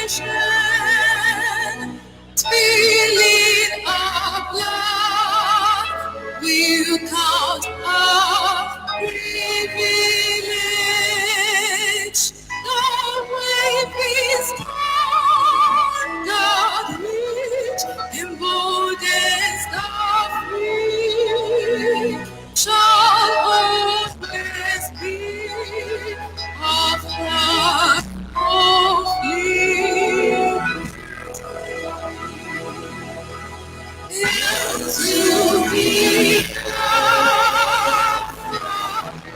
Spirit of love, will count our privilege. The wave is gone, God rich, emboldens the free, shall always be of God only. To be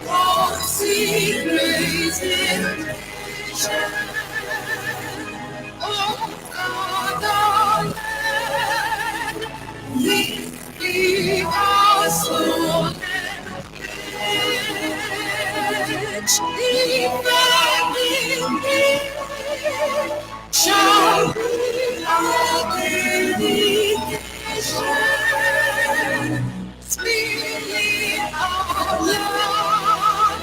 all secrets in nation, oh God, land, lead me our soul and edge, defending me, shall be our vindication. Spirit of love,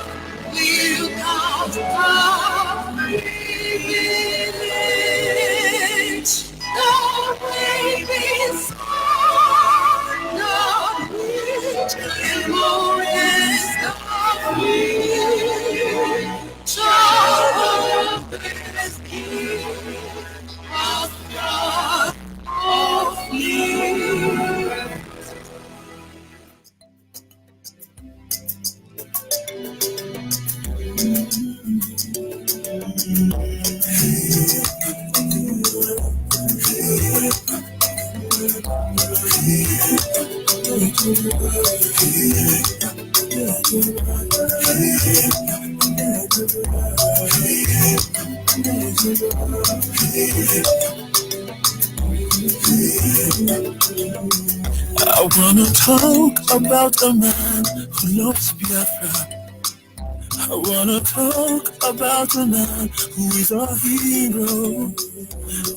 will count our privilege. The wave is on, the rich and glorious the free, shall always be of God only. I wanna talk about a man who loves Biafra. I wanna talk about a man who is a hero.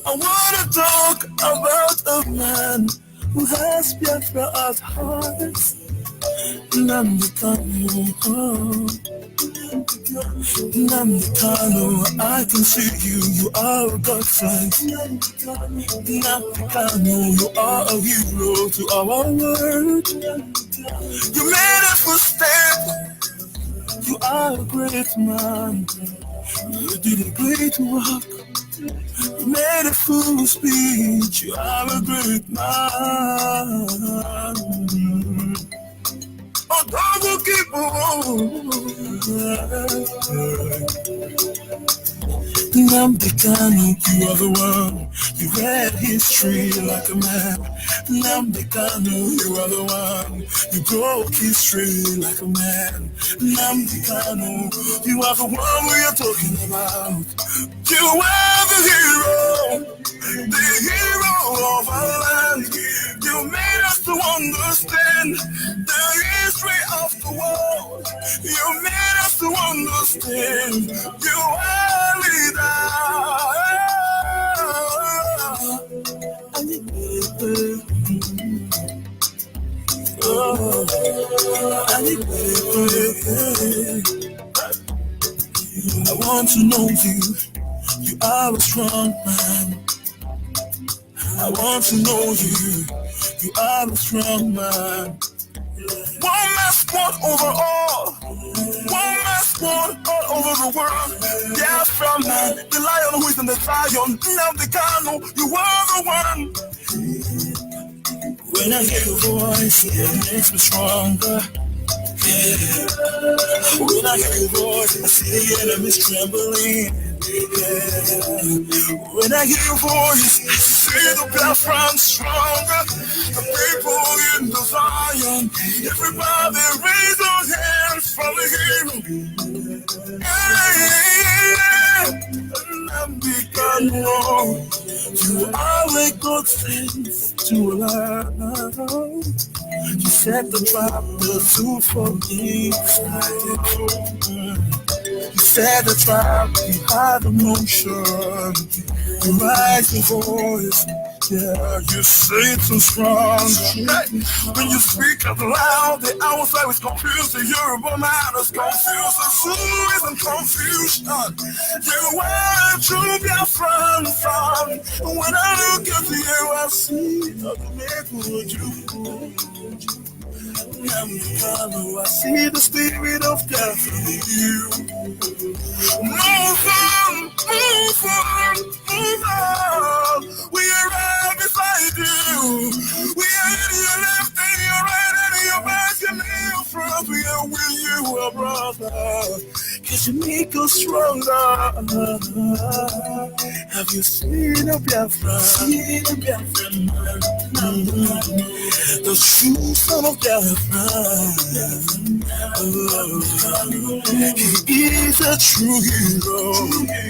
I wanna talk about a man who has Biafra at heart. Nnamdi Kanu, oh. Nnamdi Kanu, I can see you, you are a godson. Nnamdi Kanu, you are a hero to our world. You made us stand. You are a great man. You did a great work. You made a full speech. You are a great man. Oh, double keep on. Nnamdi Kanu, you are the one. You read history like a man. Nnamdi Kanu, you are the one. You broke history like a man. Nnamdi Kanu, you are the one we are talking about. You are the hero of our land. You made us to understand the history of the world. You made us to understand. You are leader. I want to know you. You are a strong man. I want to know you. You are a strong man. One last one over all. One last one all over the world. Biafra man, the lion who is in the lion. Nnamdi Kanu, you are the one. When I hear your voice, it makes me stronger. Yeah. When I hear your voice, I see the enemies trembling. Yeah. When I hear your voice, I see the Biafran stronger. The people in the Zion, everybody raise your hands for the hero. Yeah. Nnamdi Kanu, you are a good thing to allow. You set the trap, the food for inside. You set the trap, you had emotion. You raise your voice, Yeah, you say it too strong. Hey, when you speak out loud, the outside is confused. The Yoruba man is confused. The Zulu is in confusion. You are a true Biafran son. When I look at you, I see the make you. I see the spirit of death in you. Move on, move on, move on. We are right beside you. We are in your left and your right and your back and your front. We are with you, our brother. Cause you make us stronger. Have you seen a Biafra? Seen a Biafra? The true son of Biafra. He is a true hero.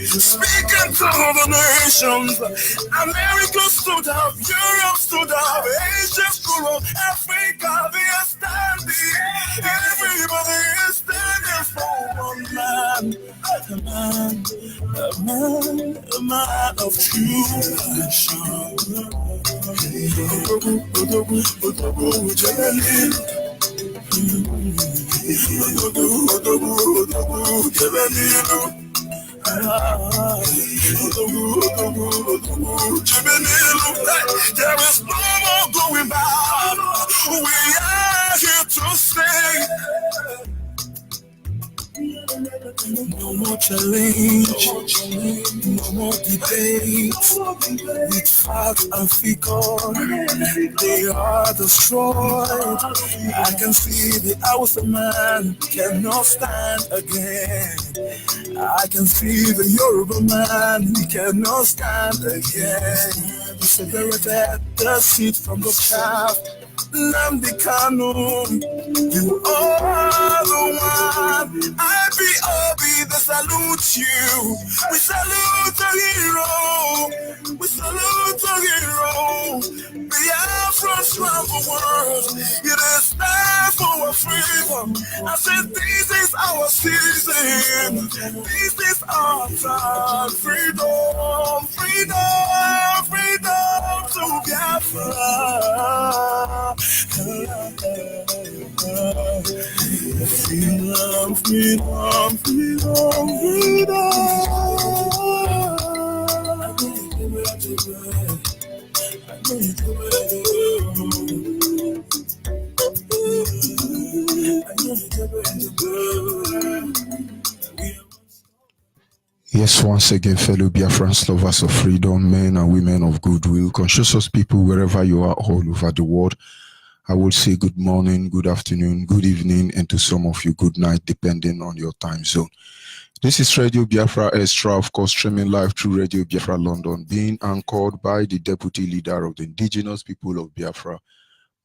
Speaking to the nations, America stood up, Europe stood up, Asia stood up, Africa, they are standing. Everybody is standing for one man. A man of true passion. There is no more going back. We are here to stay. No more challenge, no more debate. With facts and figures, they are destroyed. I can see the house of man cannot stand again. I can see the Yoruba man, he cannot stand again. He separated the seed from the chaff. Nnamdi Kanu, you are the one. IBOB, they salute you. We salute the hero. We salute the hero. Biafra travel world. It is time for our freedom. I said this is our season. This is our time. Freedom, freedom, freedom to Biafra. Freedom, freedom, freedom, Yes, once again, fellow Biafrans, lovers of freedom, men and women of goodwill, conscious people wherever you are all over the world, I will say good morning, good afternoon, good evening, and to some of you, good night, depending on your time zone. This is Radio Biafra Extra, of course, streaming live through Radio Biafra London, being anchored by the Deputy Leader of the Indigenous People of Biafra,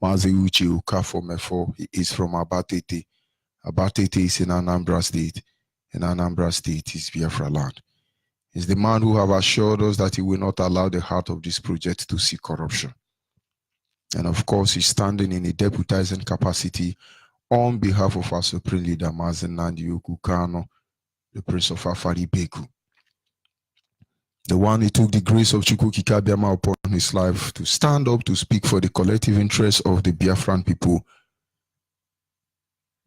Mazi Uche Ukafo. He is from Abatete. Abatete is in Anambra State. In Anambra State is Biafra land. He's the man who have assured us that he will not allow the heart of this project to see corruption. And of course, he's standing in a deputizing capacity on behalf of our Supreme Leader, Mazen Nnamdi Kanu, the Prince of Afari Beku. The one who took the grace of Chukwu Kikabiama upon his life to stand up to speak for the collective interests of the Biafran people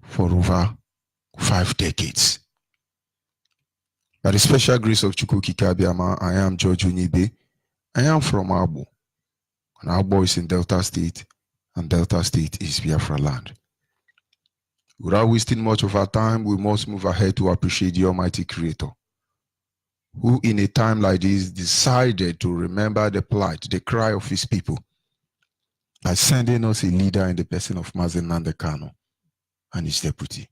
for over 5 decades. By the special grace of Chukwu Kikabiama, I am George Onyibe. I am from Abo. And Abo is in Delta State, and Delta State is Biafra land. Without wasting much of our time, we must move ahead to appreciate the Almighty Creator, who in a time like this decided to remember the plight, the cry of his people, by sending us a leader in the person of Mazen Nnamdi Kanu and his deputy.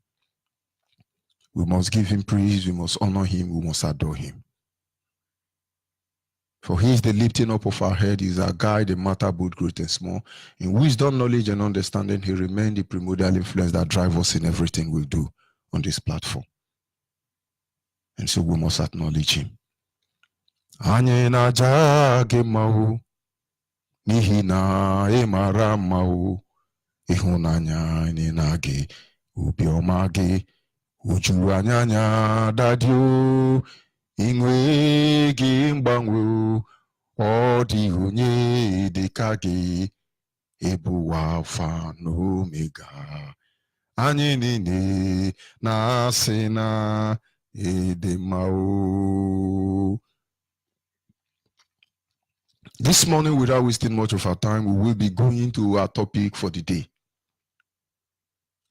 We must give him praise, we must honor him, we must adore him. For he is the lifting up of our head, he is our guide in matter both great and small. In wisdom, knowledge, and understanding, he remains the primordial influence that drives us in everything we do on this platform. And so we must acknowledge him. Anye na jage mahu, nihi na emara mahu, ihunanya ni nage, ubiomage, uju anyanya dadio, inwe gi mgbangwe, Ọ dị onye dịka gị, ịbụ Alfa na Omega. Anyị niile na-asị na ịdị mma o. This morning, without wasting much of our time, we will be going to our topic for the day.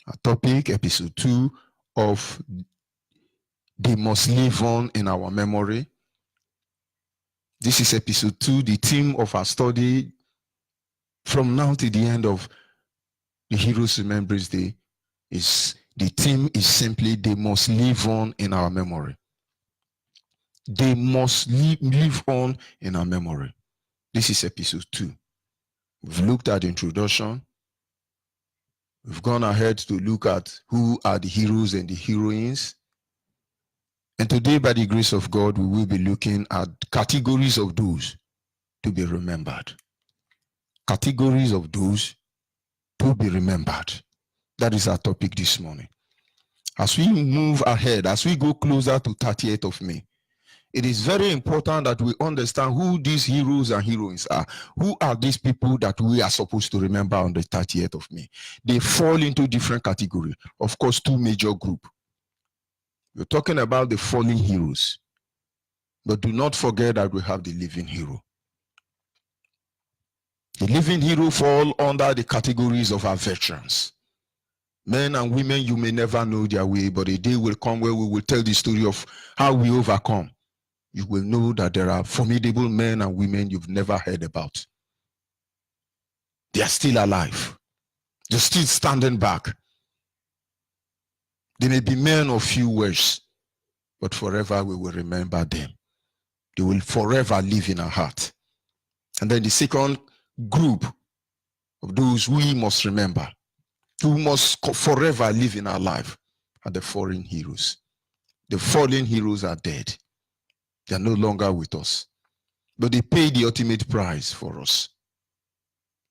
Our topic, episode 2 of They Must Live On in Our Memory. This is episode 2, the theme of our study from now to the end of the Heroes Remembrance Day. The theme is simply, they must live on in our memory. They must live on in our memory. This is episode 2. We've looked at the introduction. We've gone ahead to look at who are the heroes and the heroines. And today, by the grace of God, we will be looking at categories of those to be remembered. Categories of those to be remembered. That is our topic this morning. As we move ahead, as we go closer to 30th of May, it is very important that we understand who these heroes and heroines are. Who are these people that we are supposed to remember on the 30th of May? They fall into different categories. Of course, two major groups. We're talking about the fallen heroes. But do not forget that we have the living hero. The living hero fall under the categories of our veterans. Men and women, you may never know their way, but a day will come where we will tell the story of how we overcome. You will know that there are formidable men and women you've never heard about. They are still alive. They're still standing back. They may be men of few words, but forever we will remember them. They will forever live in our heart. And then the second group of those we must remember, who must forever live in our life, are the fallen heroes. The fallen heroes are dead. They are no longer with us. But they paid the ultimate price for us.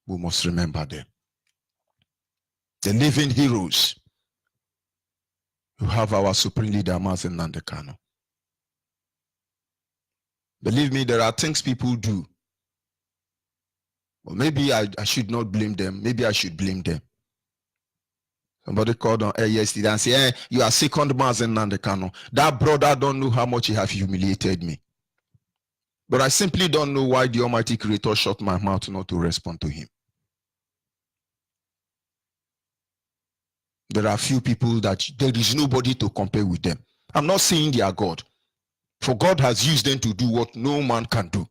We must remember them. The living heroes. You have our supreme leader, Mazen Nnamdi Kanu. Believe me, there are things people do. Well, maybe I should not blame them. Maybe I should blame them. Somebody called on air yesterday and said, you are second Mazen Nnamdi Kanu. That brother don't know how much he have humiliated me. But I simply don't know why the Almighty Creator shut my mouth not to respond to him. There are few people that there is nobody to compare with them. I'm not saying they are God. For God has used them to do what no man can do.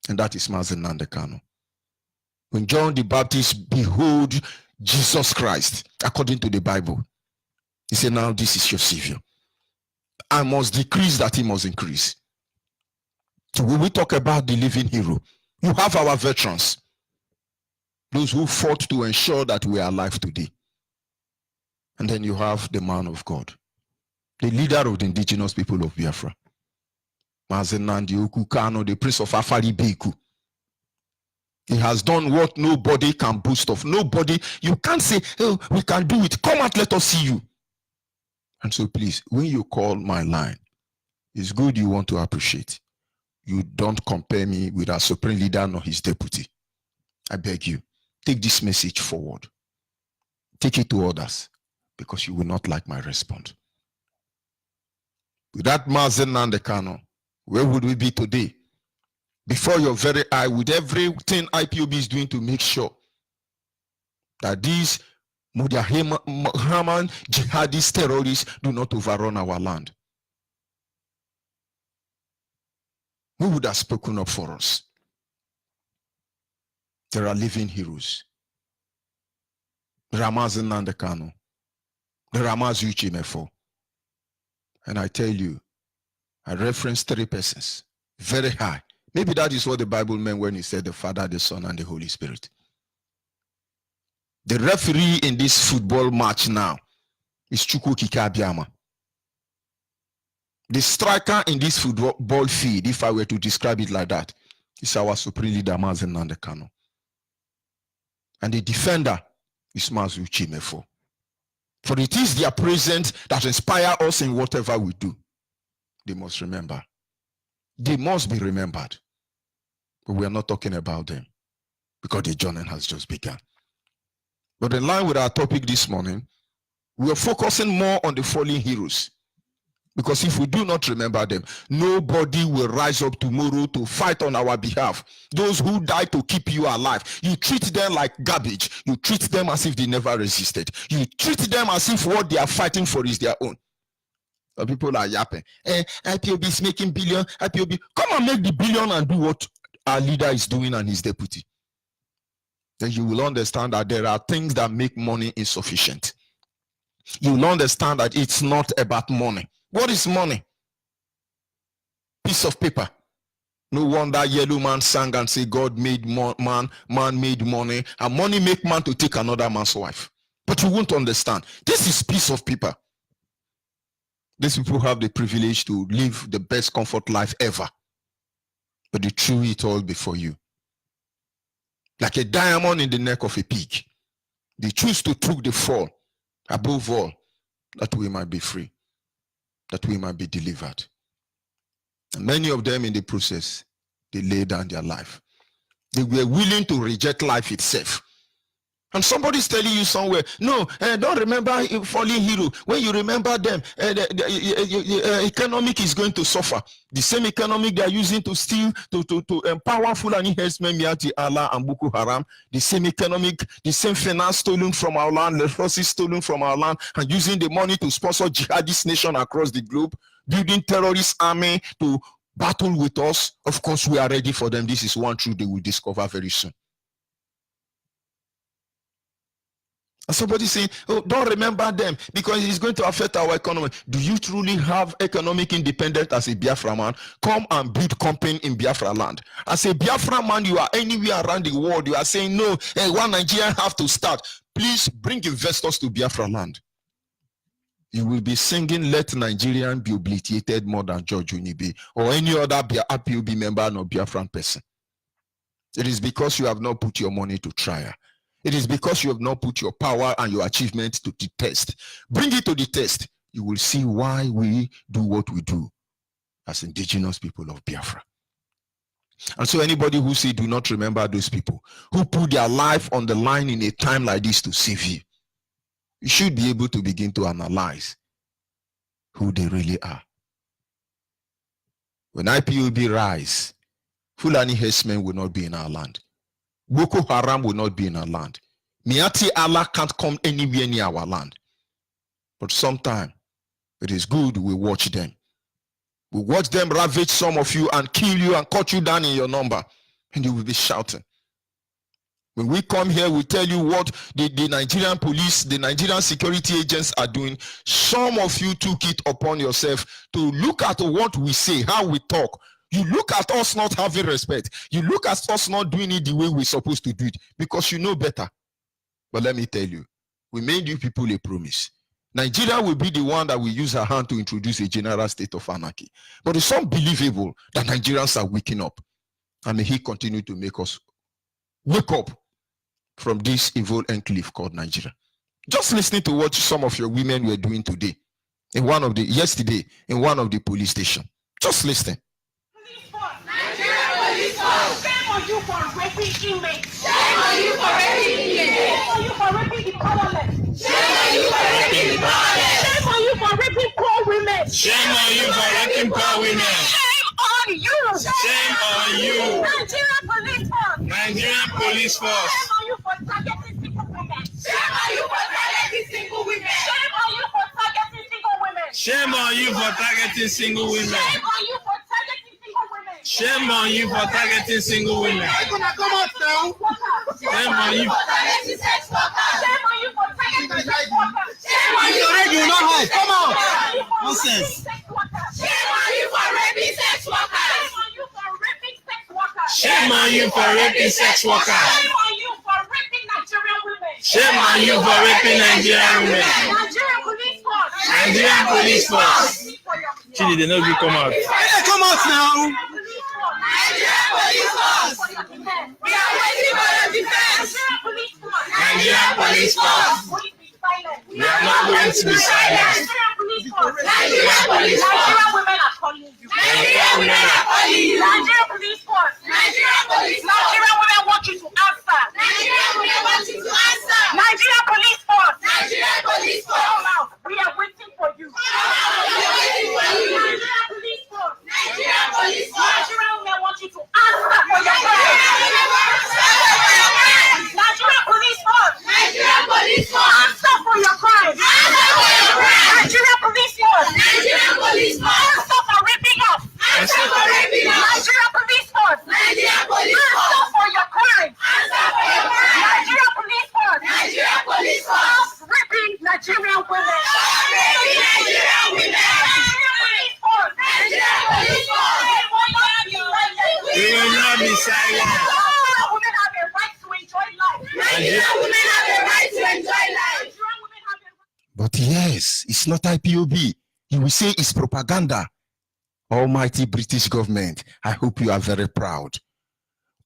And that is Mazen Nnamdi Kanu. When John the Baptist behold Jesus Christ, according to the Bible, he said, now this is your Savior. I must decrease that he must increase. So when we talk about the living hero, you have our veterans, those who fought to ensure that we are alive today. And then you have the man of God, the leader of the indigenous people of Biafra, Mazen Nnamdi Kanu, the prince of Afari Beku. He has done what nobody can boast of. Nobody, you can't say, oh, we can do it. Come out, let us see you. And so please, when you call my line, it's good you want to appreciate. You don't compare me with our supreme leader nor his deputy. I beg you, take this message forward. Take it to others, because you will not like my response. Without Mazen Nnamdi Kanu, where would we be today? Before your very eye, with everything IPOB is doing to make sure that these Mujahideen jihadist terrorists do not overrun our land. Who would have spoken up for us? There are living heroes. There are Mazen Nnamdi Kanu. There are Mazi Uchimefo. And I tell you, I reference 3 persons, very high. Maybe that is what the Bible meant when he said the Father, the Son, and the Holy Spirit. The referee in this football match now is Chukwu Okike Abiama. The striker in this football field, if I were to describe it like that, is our supreme leader, Mazen Nnamdi Kanu. And the defender is Mazi Uchimefo. For it is their presence that inspire us in whatever we do. They must remember. They must be remembered. But we are not talking about them because the journey has just begun. But in line with our topic this morning, we are focusing more on the fallen heroes. Because if we do not remember them, nobody will rise up tomorrow to fight on our behalf. Those who died to keep you alive, you treat them like garbage. You treat them as if they never resisted. You treat them as if what they are fighting for is their own. But people are yapping. IPOB is making billion. IPOB, come and make the billion and do what our leader is doing and his deputy. Then you will understand that there are things that make money insufficient. You will understand that it's not about money. What is money? Piece of paper. No wonder Yellow Man sang and say God made man, man made money, and money make man to take another man's wife. But you won't understand. This is piece of paper. These people have the privilege to live the best comfort life ever. But they threw it all before you. Like a diamond in the neck of a pig. They choose to take the fall above all, that we might be free, that we might be delivered. And many of them in the process, they laid down their life. They were willing to reject life itself. And somebody's telling you somewhere, no, don't remember fallen hero. When you remember them, the economic is going to suffer. The same economic they are using to steal, to empower Fulani herdsmen, Miati Allah and Boko Haram. The same economic, the same finance stolen from our land, resources stolen from our land, and using the money to sponsor jihadist nation across the globe, building terrorist army to battle with us. Of course, we are ready for them. This is one truth they will discover very soon. And somebody saying, oh, don't remember them because it's going to affect our economy. Do you truly have economic independence as a Biafra man? Come and build company in Biafra land. As a Biafra man, you are anywhere around the world. You are saying, no, one Nigerian have to start. Please bring investors to Biafra land. You will be singing, let Nigerian be obliterated more than George Onyibe or any other APOB member or Biafran person. It is because you have not put your money to trial. It is because you have not put your power and your achievement to the test. Bring it to the test. You will see why we do what we do as indigenous people of Biafra. And so anybody who say do not remember those people who put their life on the line in a time like this to save you, you should be able to begin to analyze who they really are. When IPOB rise, Fulani herdsmen will not be in our land. Boko Haram will not be in our land. Miati Allah can't come anywhere near our land. But sometimes it is good we watch them. We watch them ravage some of you and kill you and cut you down in your number. And you will be shouting. When we come here, we tell you what the Nigerian police, the Nigerian security agents are doing. Some of you took it upon yourself to look at what we say, how we talk. You look at us not having respect. You look at us not doing it the way we're supposed to do it because you know better. But let me tell you, we made you people a promise. Nigeria will be the one that will use her hand to introduce a general state of anarchy. But it's unbelievable that Nigerians are waking up. And may he continue to make us wake up from this evil enclave called Nigeria. Just listening to what some of your women were doing today, yesterday in one of the police stations. Just listening. Shame on you for raping inmates. Shame on you for raping inmates. Shame on you for raping the powerless. Shame on you for raping the powerless. Shame on you for raping poor women. Shame on you for raping poor women. Shame on you. Shame on you. Nigerian police force. Nigerian police force. Shame on you for targeting single women. Shame on you for targeting single women. Shame on you for targeting single women. Shame on you for targeting single women. Shame on you for targeting single women. Shame on you for targeting single women. Come on now. Shame on you for targeting sex workers. Shame on you for targeting sex workers. Shame on you. You will not hide. Come on. Nonsense. Shame on you for raping sex workers. Shame on you for raping sex workers. Shame on you for raping sex workers. Shame on you for raping Nigerian women. Shame on you for raping Nigerian women. Nigerian police force. Nigerian police force. Chidi, they know you come out. Hey, come out now. Nigerian police force. We are waiting for your defense. Nigerian police force. We are not going to be silent. Nigerian police force. Nigerian women are calling you. Nigerian women are calling you. Nigerian police force. Nigerian Answer for your crime. Nigeria police force. Answer for your crime. Nigeria police force. Answer for ripping off. Nigeria police force. Answer for your crime. Nigeria police force. Stop ripping Nigerian women. Nigeria police force. They will not be silent. Women have a right to enjoy life. Nigerian women have a right to enjoy life. But yes, it's not IPOB. You will say it's propaganda. Almighty British government, I hope you are very proud.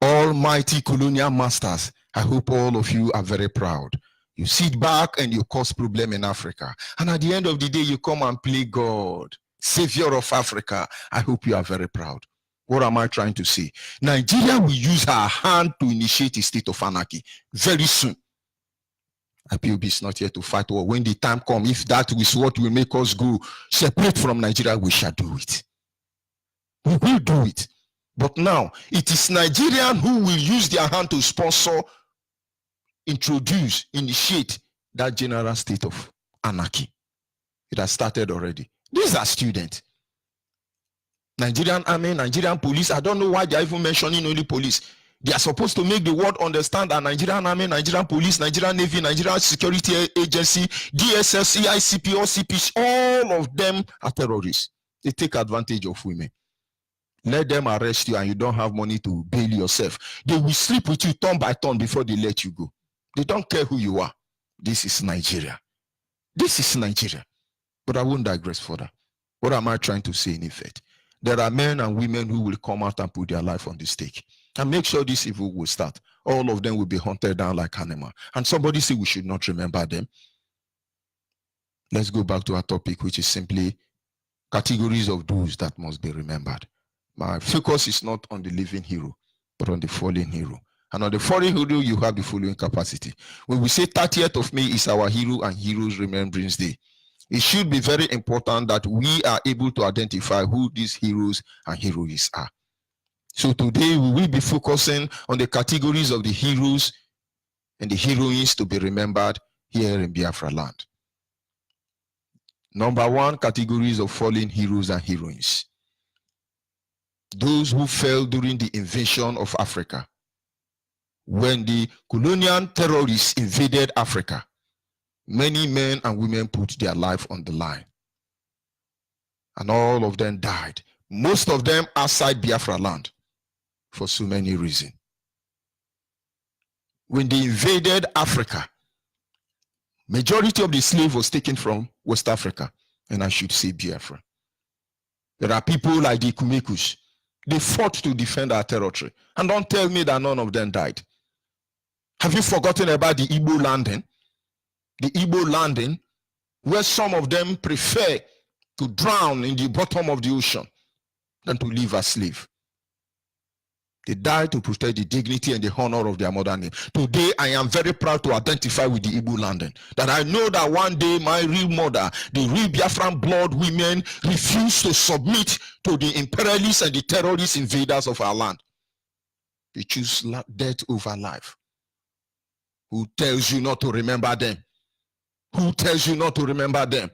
Almighty colonial masters, I hope all of you are very proud. You sit back and you cause problem in Africa. And at the end of the day, you come and play God, Savior of Africa. I hope you are very proud. What am I trying to say? Nigeria will use her hand to initiate a state of anarchy very soon. IPOB is not here to fight war. When the time comes, if that is what will make us go separate from Nigeria, we shall do it. We will do it. But now, it is Nigerians who will use their hand to sponsor, introduce, initiate that general state of anarchy. It has started already. These are students. Nigerian army, Nigerian police, I don't know why they are even mentioning only police. They are supposed to make the world understand that Nigerian army, Nigerian police, Nigerian navy, Nigerian security agency, DSS, CICP, OCP, all of them are terrorists. They take advantage of women. Let them arrest you and you don't have money to bail yourself. They will sleep with you turn by turn before they let you go. They don't care who you are. This is Nigeria. This is Nigeria. But I won't digress further. What am I trying to say in effect? There are men and women who will come out and put their life on the stake. And make sure this evil will start. All of them will be hunted down like animals. And somebody say we should not remember them. Let's go back to our topic, which is simply categories of those that must be remembered. My focus is not on the living hero, but on the fallen hero. And on the fallen hero, you have the following capacity. When we say 30th of May is our hero and heroes remembrance day, it should be very important that we are able to identify who these heroes and heroines are. So today we will be focusing on the categories of the heroes and the heroines to be remembered here in Biafra land. Number one, categories of fallen heroes and heroines. Those who fell during the invasion of Africa. When the colonial terrorists invaded Africa, many men and women put their life on the line. And all of them died. Most of them outside Biafra land for so many reasons. When they invaded Africa, majority of the slave was taken from West Africa, and I should say Biafra. There are people like the Kumekus. They fought to defend our territory. And don't tell me that none of them died. Have you forgotten about the Igbo landing? The Igbo landing, where some of them prefer to drown in the bottom of the ocean than to live as slave. They died to protect the dignity and the honor of their mother name. Today, I am very proud to identify with the Igbo landing. That I know that one day my real mother, the real Biafran blood women, refused to submit to the imperialists and the terrorist invaders of our land. They choose death over life. Who tells you not to remember them? Who tells you not to remember them?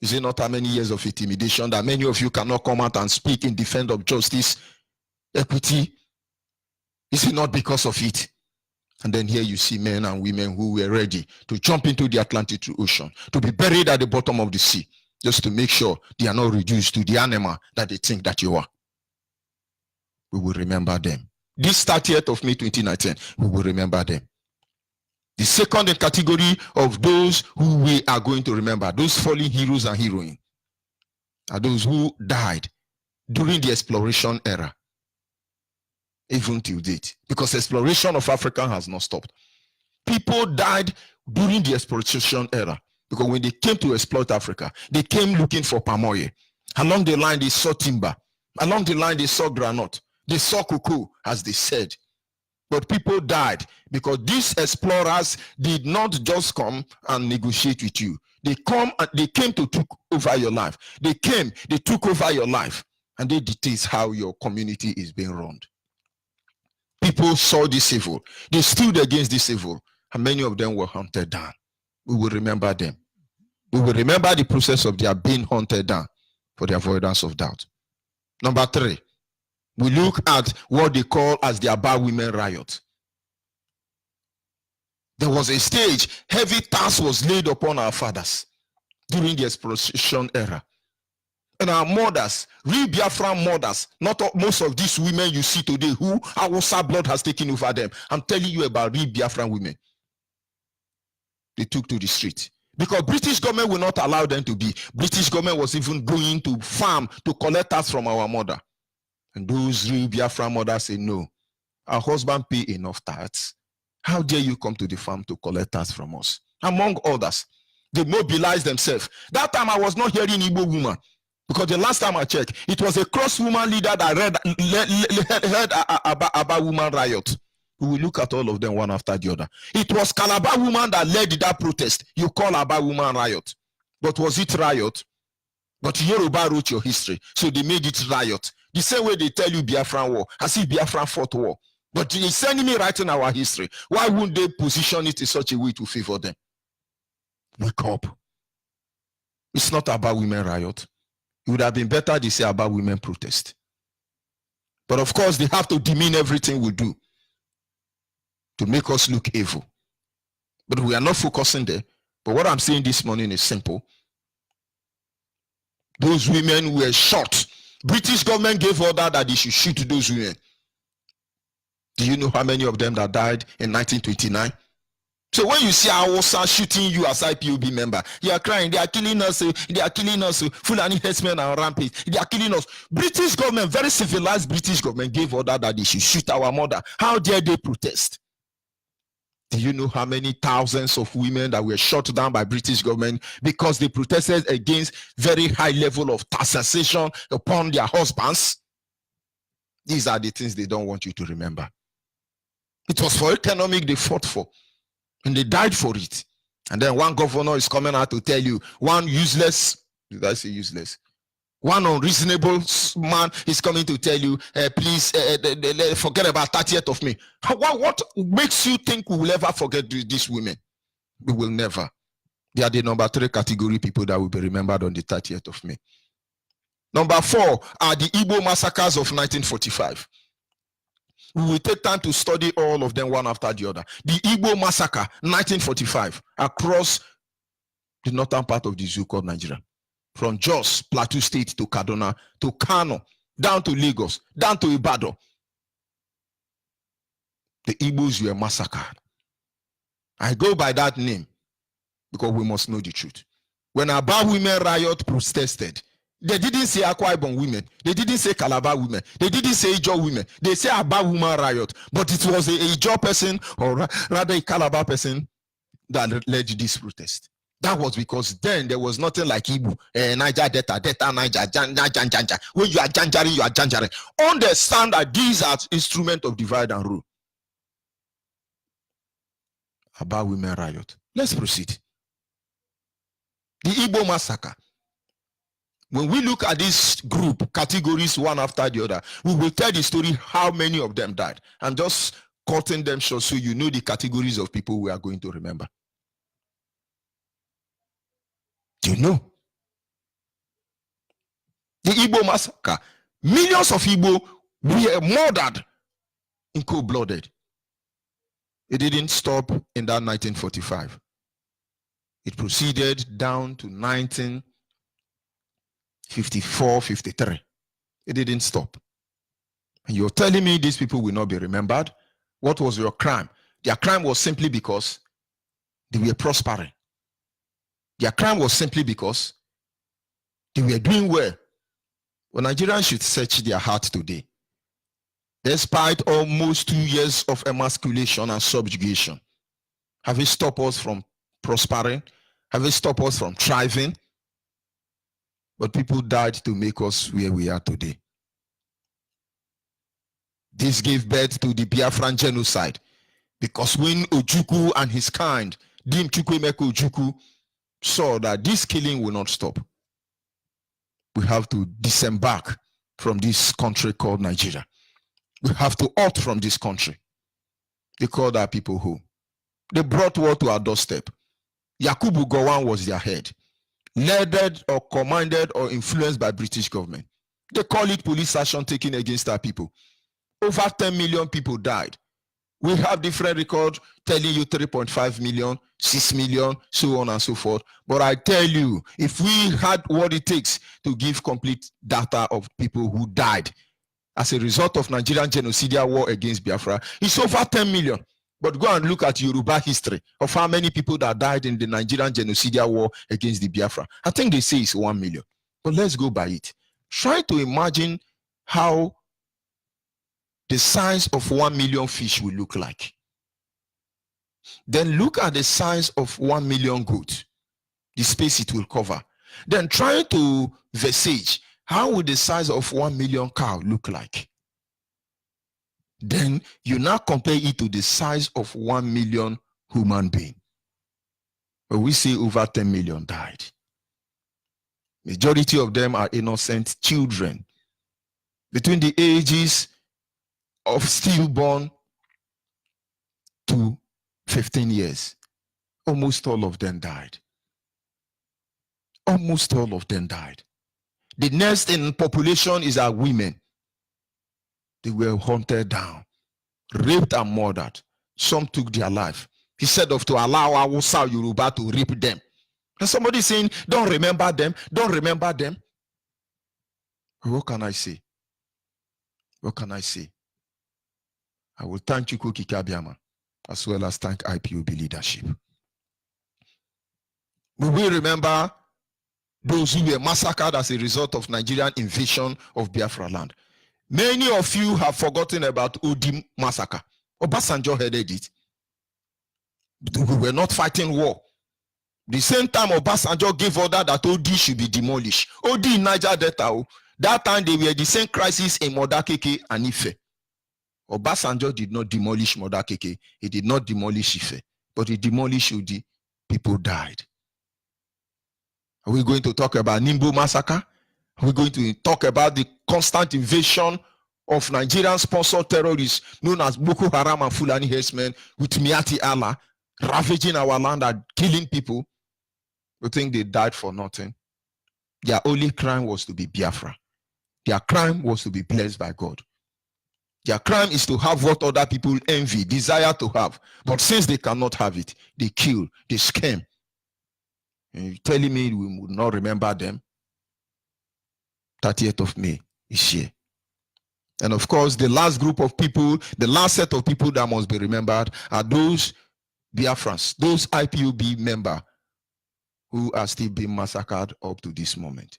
Is it not how many years of intimidation that many of you cannot come out and speak in defense of justice, equity? Is it not because of it? And then here you see men and women who were ready to jump into the Atlantic Ocean, to be buried at the bottom of the sea, just to make sure they are not reduced to the animal that they think that you are. We will remember them. This 30th of May 2019, we will remember them. The second category of those who we are going to remember, those fallen heroes and heroines, are those who died during the exploration era, even till date, because exploration of Africa has not stopped. People died during the exploration era, because when they came to exploit Africa, they came looking for palm oil. Along the line, they saw timber. Along the line, they saw granite. They saw cocoa, as they said. But people died because these explorers did not just come and negotiate with you. They came to take over your life. They took over your life, and they dictate how your community is being run. people saw this evil. They stood against this evil, and many of them were hunted down. We will remember them. We will remember the process of their being hunted down for the avoidance of doubt. Number 3, we look at what they call as the Aba Women Riot. There was a stage, heavy task was laid upon our fathers during the exploitation era. And our mothers, real Biafra mothers, not most of these women you see today who our blood has taken over them. I'm telling you about real Biafran women. They took to the street. Because British government will not allow them to be. British government was even going to farm to collect us from our mother. And those real Biafra mothers say, no, our husband pay enough tax. How dare you come to the farm to collect tax from us? Among others, they mobilized themselves. That time I was not hearing Igbo woman. Because the last time I checked, it was a cross woman leader that led Aba Woman Riot. We will look at all of them one after the other. It was Calabar woman that led that protest. You call Aba Woman Riot. But was it riot? But Yoruba wrote your history, so they made it riot. The same way they tell you Biafran war, as if Biafran fought war. But they sending me writing our history. Why wouldn't they position it in such a way to favor them? Wake up. It's not about women riot. It would have been better they say about women protest. But of course, they have to demean everything we do to make us look evil. But we are not focusing there. But what I'm saying this morning is simple. Those women were shot. British government gave order that they should shoot those women. Do you know how many of them that died in 1929? So when you see Awosa shooting you as IPOB member, you are crying, they are killing us, they are killing us, Fulani herdsmen are rampage, they are killing us. British government, very civilized British government gave order that they should shoot our mother. How dare they protest? Do you know how many thousands of women that were shot down by British government because they protested against very high level of taxation upon their husbands? These are the things they don't want you to remember. It was for economic they fought for. And they died for it. And then one governor is coming out to tell you, one useless, did I say useless? One unreasonable man is coming to tell you, please forget about 30th of May. What makes you think we will ever forget these women? We will never. They are the number 3 category people that will be remembered on the 30th of May. Number 4 are the Igbo massacres of 1945. We will take time to study all of them one after the other. The Igbo massacre, 1945, across the northern part of the zoo called Nigeria. From Jos, Plateau State to Kaduna, to Kano, down to Lagos, down to Ibadan. The Igbos were massacred. I go by that name because we must know the truth. When Aba Women Riot protested, they didn't say Akwa Ibom women. They didn't say Calabar women. They didn't say Ijaw women. They say Aba Woman Riot. But it was a Ijaw person, or rather a Calabar person, that led this protest. That was because then there was nothing like Igbo, Niger, Delta, Niger, Janja. When you are Janjari, you are Janjari. Understand that these are instruments of divide and rule. Aba Women Riot. Let's proceed. The Igbo massacre. When we look at this group, categories one after the other, we will tell the story how many of them died. And just cutting them short so you know the categories of people we are going to remember. Do you know? The Igbo massacre. Millions of Igbo were murdered in cold-blooded. It didn't stop in that 1945. It proceeded down to 1954, 53. It didn't stop. And you're telling me these people will not be remembered? What was your crime? Their crime was simply because they were prospering. Their crime was simply because they were doing well. Well, Nigerians should search their heart today. Despite almost 2 years of emasculation and subjugation, have it stopped us from prospering? Have it stopped us from thriving? But people died to make us where we are today. This gave birth to the Biafran genocide. Because when Ojukwu and his kind, Dim Chukwuemeka Ojukwu, saw that this killing will not stop, we have to disembark from this country called Nigeria. We have to out from this country. They called our people home. They brought war to our doorstep. Yakubu Gowon was their head, led or commanded or influenced by British government. They call it police action taken against our people. Over 10 million people died. We have different records telling you 3.5 million, 6 million, so on and so forth. But I tell you, if we had what it takes to give complete data of people who died as a result of Nigerian genocidal war against Biafra, it's over 10 million. But go and look at Yoruba history of how many people that died in the Nigerian genocidal war against the Biafra. I think they say it's 1 million. But let's go by it. Try to imagine how the size of 1 million fish will look like. Then look at the size of 1 million goats, the space it will cover. Then try to visage how will the size of 1 million cow look like. Then you now compare it to the size of 1 million human being. But we say over 10 million died. Majority of them are innocent children between the ages of stillborn to 15 years. Almost all of them died. Almost all of them died. The next in population is our women. They were hunted down, raped and murdered. Some took their life. He said of to allow our Hausa Yoruba to rape them. And somebody saying, don't remember them, don't remember them. What can I say? What can I say? I will thank Chukwu Kikabiama as well as thank IPOB leadership. We will remember those who were massacred as a result of Nigerian invasion of Biafra land. Many of you have forgotten about Odi massacre. Obasanjo headed it. We were not fighting war. The same time Obasanjo gave order that Odi should be demolished. Odi in Niger Delta, that time they were the same crisis in Modakeke and Ife. Obasanjo did not demolish Modakeke. He did not demolish Ife. But he demolished Odi. People died. Are we going to talk about Nimbo massacre? Are we going to talk about the constant invasion of Nigerian-sponsored terrorists known as Boko Haram and Fulani herdsmen with Miati Allah, ravaging our land and killing people? You think they died for nothing? Their only crime was to be Biafra. Their crime was to be blessed by God. Their crime is to have what other people envy, desire to have. But since they cannot have it, they kill, they scam. And you're telling me we would not remember them? 30th of May is here. And of course, the last group of people, the last set of people that must be remembered are those Biafrans, those IPOB members who are still being massacred up to this moment.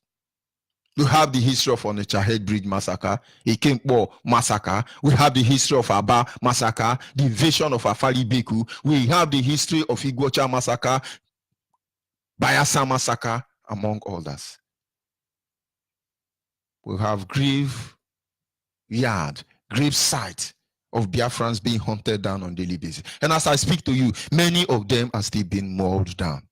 You have the history of Onitsha Head Bridge massacre, Ikempo massacre. We have the history of Aba massacre, the invasion of Afari Beku. We have the history of Iguacha massacre, Bayelsa massacre, among others. We have grave site of Biafrans being hunted down on a daily basis. And as I speak to you, many of them are still being mauled down.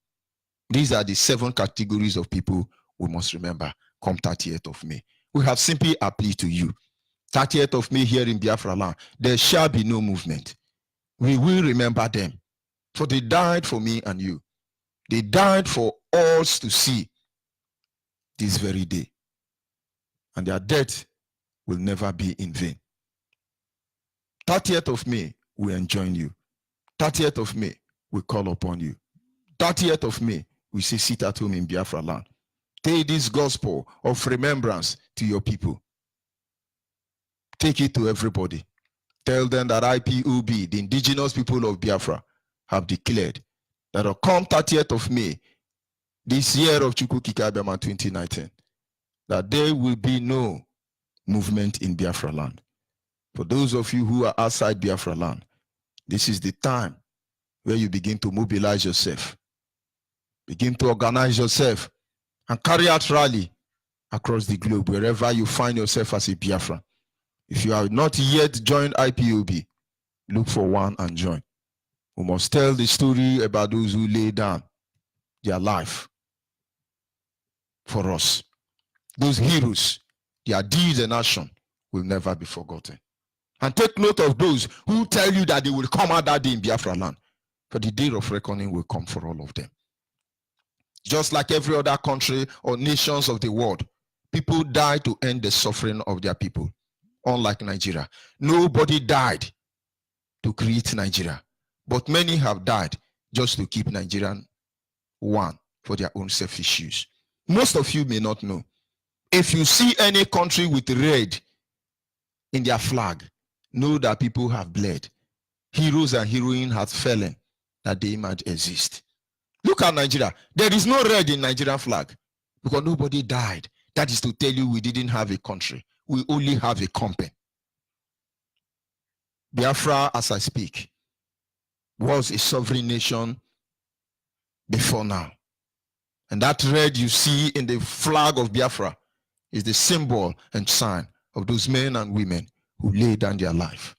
These are the 7 categories of people we must remember come 30th of May. We have simply appealed to you. 30th of May here in Biafra land, there shall be no movement. We will remember them. For they died for me and you. They died for us to see this very day. And their death will never be in vain. 30th of May, we enjoin you. 30th of May, we call upon you. 30th of May, we say sit at home in Biafra land. Take this gospel of remembrance to your people. Take it to everybody. Tell them that IPOB, the indigenous people of Biafra, have declared that on come 30th of May, this year of Chukwu Kikabiama 2019, that there will be no movement in Biafra land. For those of you who are outside Biafra land, this is the time where you begin to mobilize yourself, begin to organize yourself, and carry out rally across the globe, wherever you find yourself as a Biafran. If you have not yet joined IPOB, look for one and join. We must tell the story about those who lay down their life for us. Those heroes, their deeds and action will never be forgotten. And take note of those who tell you that they will come out that day in Biafra land. For the day of reckoning will come for all of them. Just like every other country or nations of the world, people die to end the suffering of their people. Unlike Nigeria, nobody died to create Nigeria, but many have died just to keep Nigerian one for their own selfish use. Most of you may not know. If you see any country with red in their flag, know that people have bled. Heroes and heroines have fallen that they might exist. Look at Nigeria. There is no red in Nigerian flag because nobody died. That is to tell you we didn't have a country. We only have a company. Biafra, as I speak, was a sovereign nation before now. And that red you see in the flag of Biafra is the symbol and sign of those men and women who laid down their life.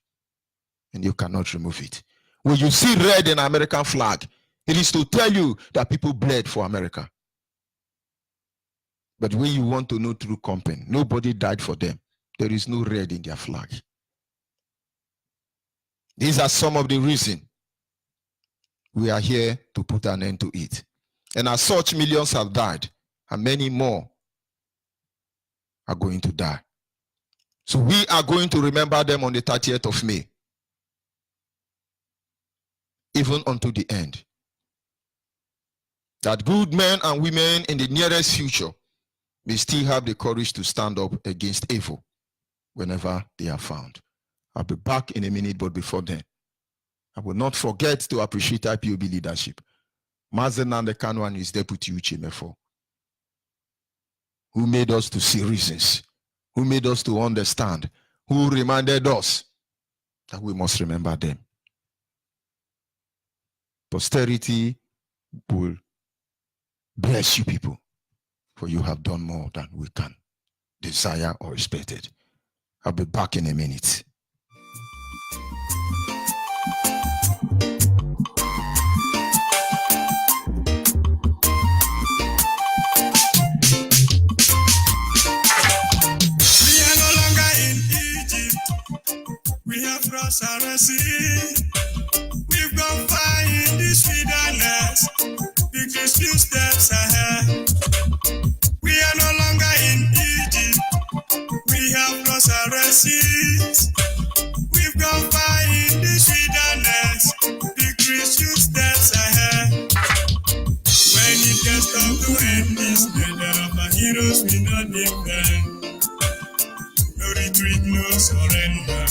And you cannot remove it. When you see red in American flag, it is to tell you that people bled for America. But when you want to know true company, nobody died for them. There is no red in their flag. These are some of the reasons we are here to put an end to it. And as such, millions have died, and many more are going to die. So we are going to remember them on the 30th of May, even unto the end. That good men and women in the nearest future may still have the courage to stand up against evil whenever they are found. I'll be back in a minute, but before then, I will not forget to appreciate IPOB leadership. Mazen Nandekano and his deputy Uchemefo, who made us to see reasons, who made us to understand, who reminded us that we must remember them. Posterity will bless you people, for you have done more than we can desire or expected. I'll be back in a minute. Our sea. We've gone far in this wilderness, with just few steps ahead. We are no longer in Egypt, we have lost our seas. We've gone far in this wilderness, with just few steps ahead. When it gets tough to end this, then there are my heroes we not defend. No retreat, no surrender.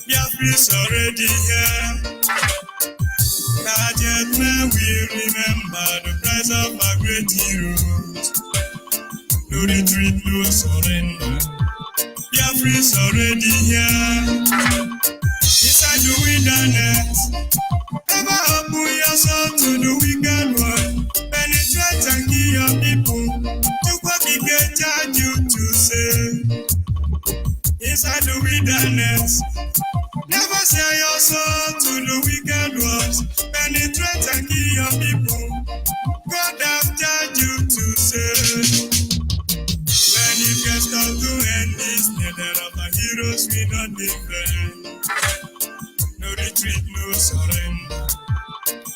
Biafra is already here. Not yet when we remember the price of our great heroes. No retreat, no surrender. Biafra is already here. Inside the wilderness, never open yourself to the wicked one. Penetrate and kill your people. Look what we get charged you to say. Inside the wilderness, never sell your soul to the wicked ones. Penetrate and kill your people. God have charged you to say. When it gets tough to end this, there are my heroes we not defend. No retreat, no surrender.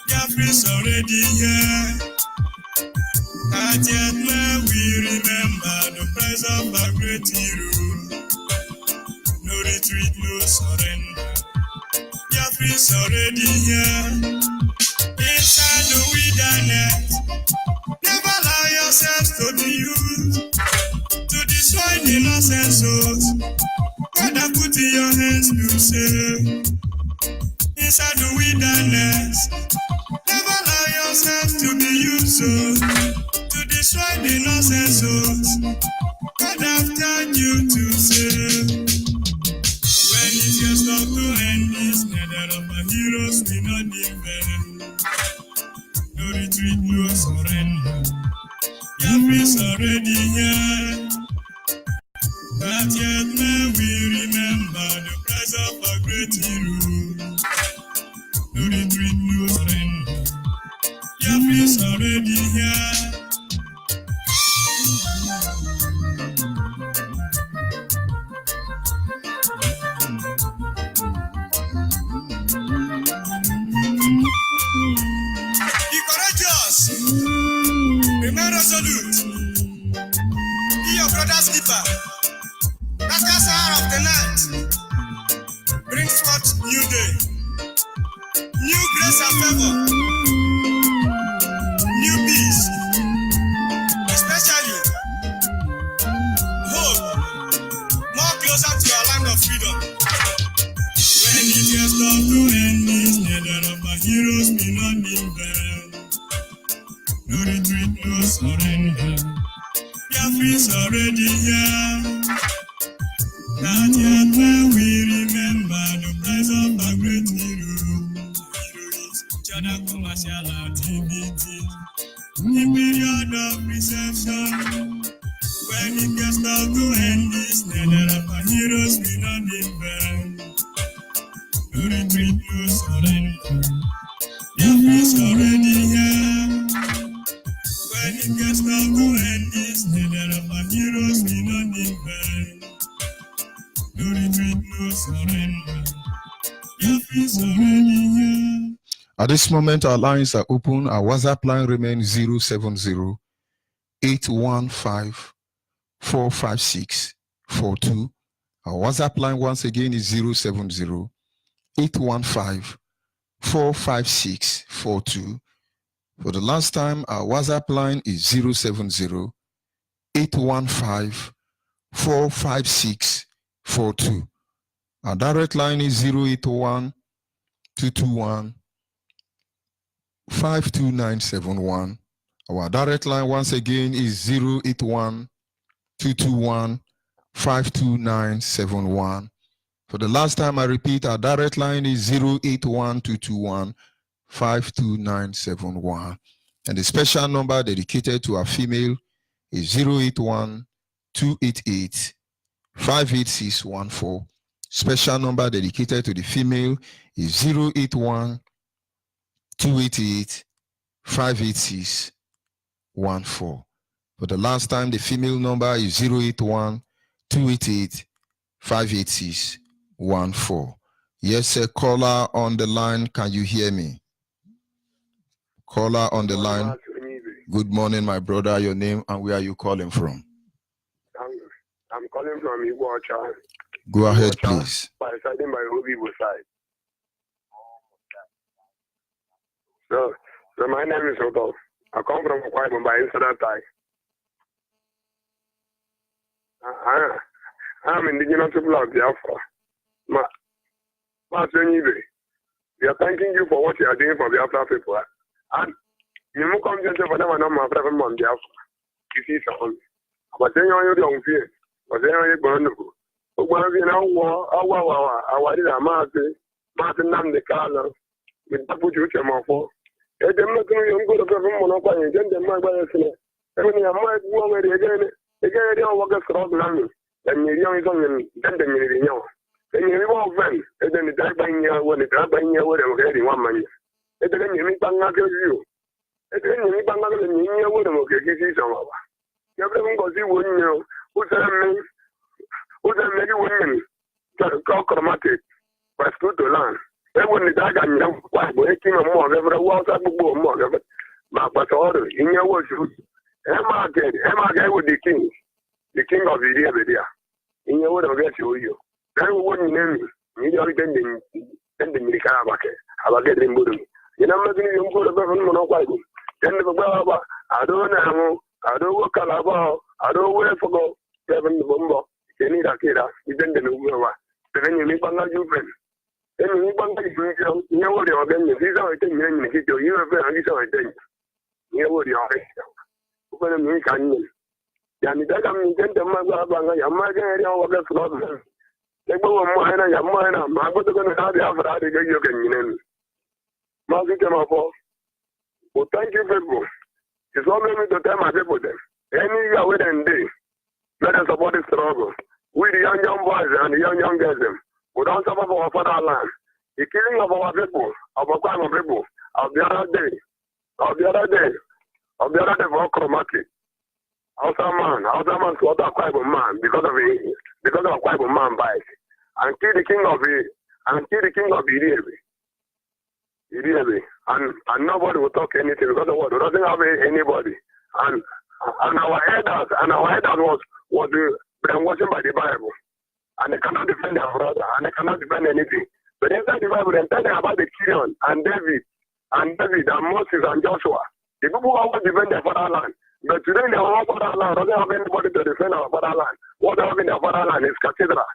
Biafra is already here. Not yet when we remember the price of our great hero. No retreat, no surrender. Biafra is already here. Inside the wilderness, never allow yourselves to be used to destroy the innocent souls. God have put in your hands to save. Inside the wilderness, never allow yourselves to be used to destroy the innocent souls. God have turned you to save. When it's your stop to end this, neither of my heroes we not defend. No retreat, no surrender. Biafra is already here. Not yet may we remember the price of our great hero. No retreat, no surrender. Biafra is already here. day. New grace and favor. New peace. Especially hope. More closer to our land of freedom. When it gets tough to end this, neither of my heroes may not be burned. No retreat, no surrender. Biafra is already here. Not yet will we remember the price of a great hero. Heroes, China commercial activity. The period of reception. When it gets tough to end this, neither of my heroes will not be burned. No retreat, no surrender. Biafra is already here. When it gets tough to end this, neither of my heroes will not be burned. No retreat, no surrender. Biafra is already here. At this moment, our lines are open. Our WhatsApp line remains 070-815-45642. Our WhatsApp line once again is 070-815-45642. For the last time, our WhatsApp line is 070-815-45642. Our direct line is 081-221-52971. Our direct line once again is 081-221-52971. For the last time, I repeat, our direct line is 081-221-52971. And the special number dedicated to our female is 081-288-58614. Special number dedicated to the female is 081-288-58614. For the last time, the female number is 081-288-58614. Yes, sir. Caller on the line. Can you hear me? Caller on the line. Good morning, my brother. Your name and where are you calling from? I'm calling from Iwacha. Go ahead, please. By siding by Onyibe side. So my name is Otto. I come from Onyibe by incident time. I'm indigenous people of Biafra. Master Onyibe, we are thanking you for what you are doing for Biafra people. And you will come to for them and I'm a friend of Biafra. You see something. But then you don't fear. But then you burn the book. But when we know our Martin Nam the Carlo, with the put you for. And them not going to go to the monopoly and then my way. Every I might go away again, they don't work across the land. Then you're young, then the million. Then you all friends, and then the die by year when the die by year would have getting 1 million. And then you meet Bangladesh you. And then you meet Bangladesh and you would have get some of us. You haven't got you wouldn't know who's a many women call chromatic by school to learn. Then when the die and young wife will came a more ever was a book more of it. But order in your words, Emma with the king of the area. In your word of get you. Then we wouldn't name you. You are getting the Mikabake. I'll get in Buddha. You know, I'm going to go to the monopoly. Then the Baba, I don't know, I don't work about, I don't wear for go, Kevin the Bumbo, Kenny Akira, you didn't know. Then you meet Banga Jupen. Then you meet Banga, you know what you're getting. These are 10 million, you have been, these are 10. You know what you're getting. Open a new canyon. Yanidaka, then the Maga, Yamaga, or the flood. They go on mine, I'm going to have the Afra to get you can. Market them up. Well, thank you, people. It's not me to tell my people them. Any year with them day, let us support the struggle. We the young boys and the young girls them. We don't suffer for our fatherland. The killing of our people, of our crime of people, of the other day for chromatic. Hausa man to other Bible man because of Bible man bias. And kill the king of Onyibe. And nobody will talk anything because of what? We doesn't have anybody. And our elders was brainwashing by the Bible. And they cannot defend their brother, and they cannot defend anything. But inside the Bible, they're telling about the Gideon and David and Moses and Joshua. The people who always defend their fatherland. But today in our fatherland doesn't have anybody to defend our fatherland. What they have in their fatherland is cathedral.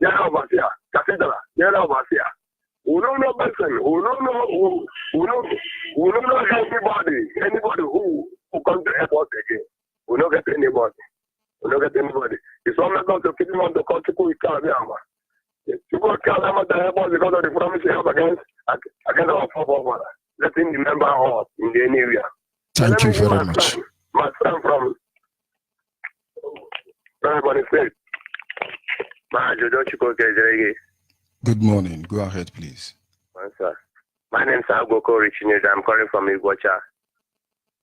Yellow Overseer. Cathedral. Yellow Overseer. We don't know person. We don't know anybody who comes to help us again. We don't get anybody. It's all about to keep him on the consequence with Kalama. People Kalama to help us because of the promise we have against our forefathers. Let him remember us in the area. Thank you very much. My friend from everybody said, Good morning. Go ahead, please. Sir. My name is Agoko Richinez. I'm calling from Iguacha.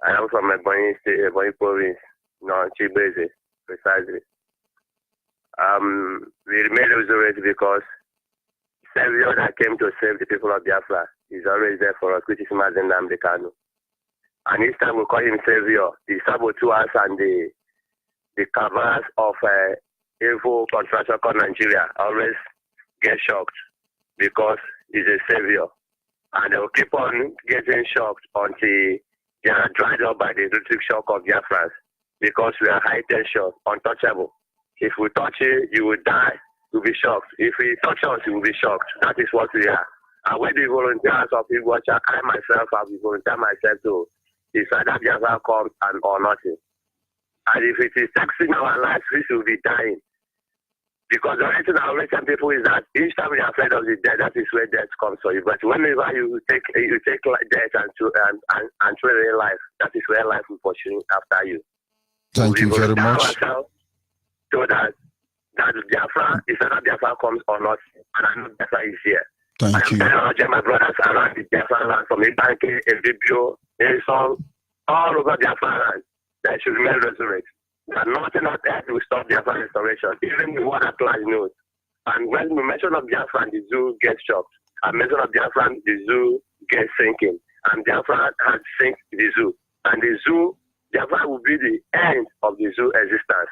I am from Ebonyi State, Ebonyi Province, Onyibe, precisely. We made a resurrect because Savior that came to save the people of Biafra is always there for us, which is Mazen Namdekanu. And each time we call him Savior, the saboteurs and the covers of evil contraction called Nigeria always get shocked because he's a Savior. And they will keep on getting shocked until they are dried up by the electric shock of Biafra because we are high tension, untouchable. If we touch you, you will die, you'll be shocked. If we touch us, you will be shocked. That is what we are. And when the volunteers of Iguacha, I myself have volunteered myself to decide that Biafra comes or nothing. And if it is taxing our lives, we should be dying. Because the reason I always tell people is that each time you are afraid of the death, that is where death comes for you. But whenever you take death and throw away life, that is where life will pursue after you. Thank you very much. So that Biafra, if not Biafra comes or not, and I know Biafra is here. Thank you. I am my brothers around the Biafra land, from Ibanke, Ebibio, Esau, all over Biafra land, that should remain resurrected. And nothing on earth will stop Biafra restoration, even the one at large knows. And when we mention of Biafra, the zoo gets shocked. And mention of Biafra, the zoo gets sinking. And Biafra has sink the zoo. And the zoo, Biafra will be the end of the zoo existence.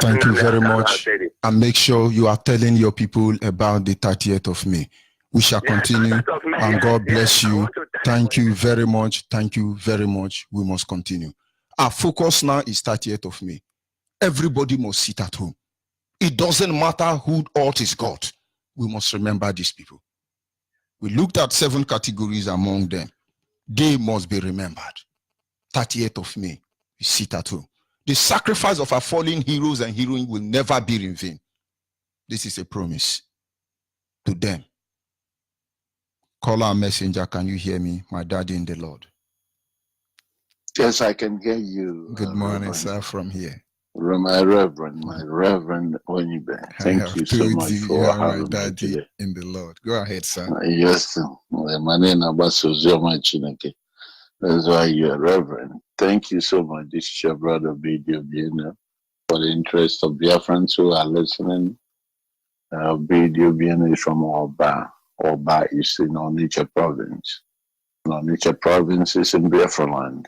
Thank you very much. And make sure you are telling your people about the 30th of May. We shall continue, and God bless you. Thank you very much. Thank you very much. We must continue. Our focus now is 30th of May. Everybody must sit at home. It doesn't matter who ought is God. We must remember these people. We looked at 7 categories among them. They must be remembered. 30th of May, we sit at home. The sacrifice of our fallen heroes and heroines will never be in vain. This is a promise to them. Caller and messenger, can you hear me? My daddy in the Lord. Yes, I can hear you. Good morning, sir, from here. My Reverend Onyibe. Thank you so much for having me today. In the Lord. Go ahead, sir. Yes, my name is that's why you're Reverend. Thank you so much. This is your brother Bidio Biena. For the interest of Biafrans who are listening, Bidio Biena is from Oba. Oba is in Onitsha province. Onitsha province is in Biafra land.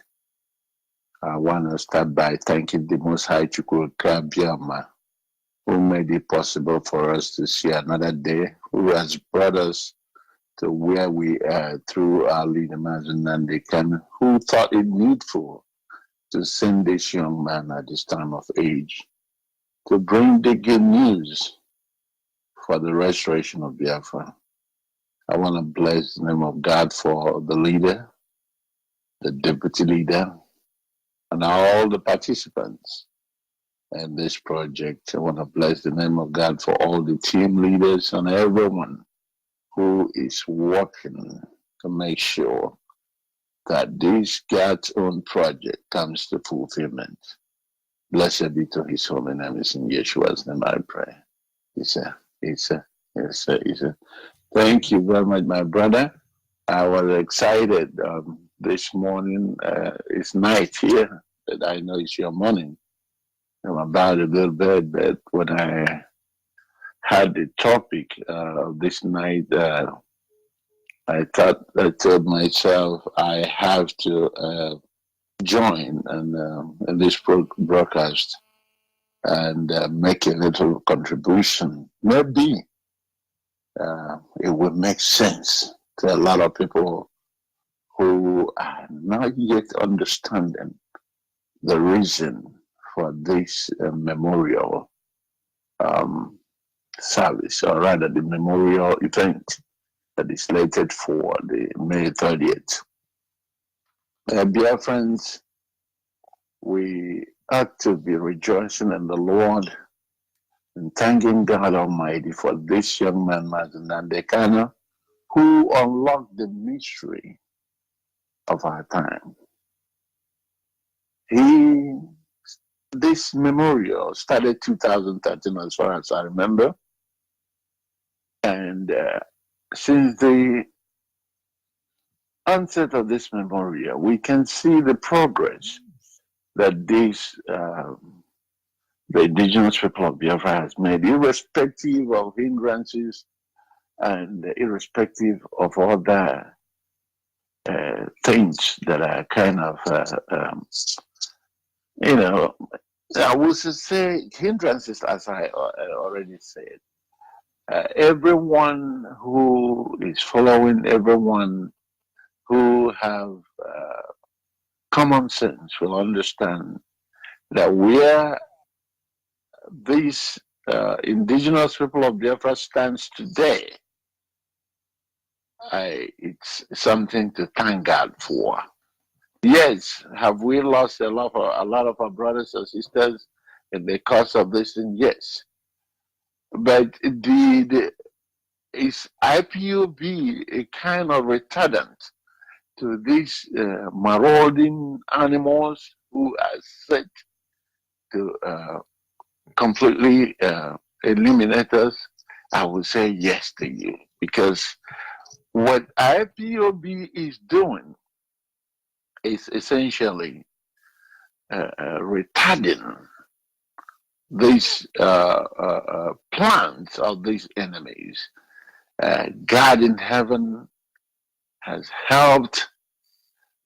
I want to start by thanking the Most High Chukwuka Biama, who made it possible for us to see another day, who has brought us to where we are through our leader, Mazen Namdekanu, who thought it needful to send this young man at this time of age to bring the good news for the restoration of Biafra. I want to bless the name of God for the leader, the deputy leader, and all the participants in this project. I want to bless the name of God for all the team leaders and everyone who is working to make sure that this God's own project comes to fulfillment. Blessed be to his holy name. It's in Yeshua's name I pray. Thank you very much, my brother. I was excited this morning. It's night here, but I know it's your morning. I'm about to go to bed, but when I had the topic of this night, I told myself I have to join in this broadcast and make a little contribution. Maybe it would make sense to a lot of people who are not yet understanding the reason for this memorial service, or rather the memorial event that is slated for the May 30th. Dear friends, we ought to be rejoicing in the Lord and thanking God Almighty for this young man, Martin Nandekano, who unlocked the mystery of our time. This memorial started 2013, as far as I remember, and since the onset of this memorial, we can see the progress that the indigenous people of Biafra has made, irrespective of hindrances and irrespective of other things that are kind of, I would say hindrances, as I already said. Everyone who is following, everyone who have common sense will understand that where these indigenous people of Biafra stands today, it's something to thank God for. Yes, have we lost a lot of our brothers and sisters in the course of this thing? Yes. But is IPOB a kind of retardant to these marauding animals who are set to completely eliminate us? I would say yes to you, because what IPOB is doing is essentially retarding these plans of these enemies. God in heaven has helped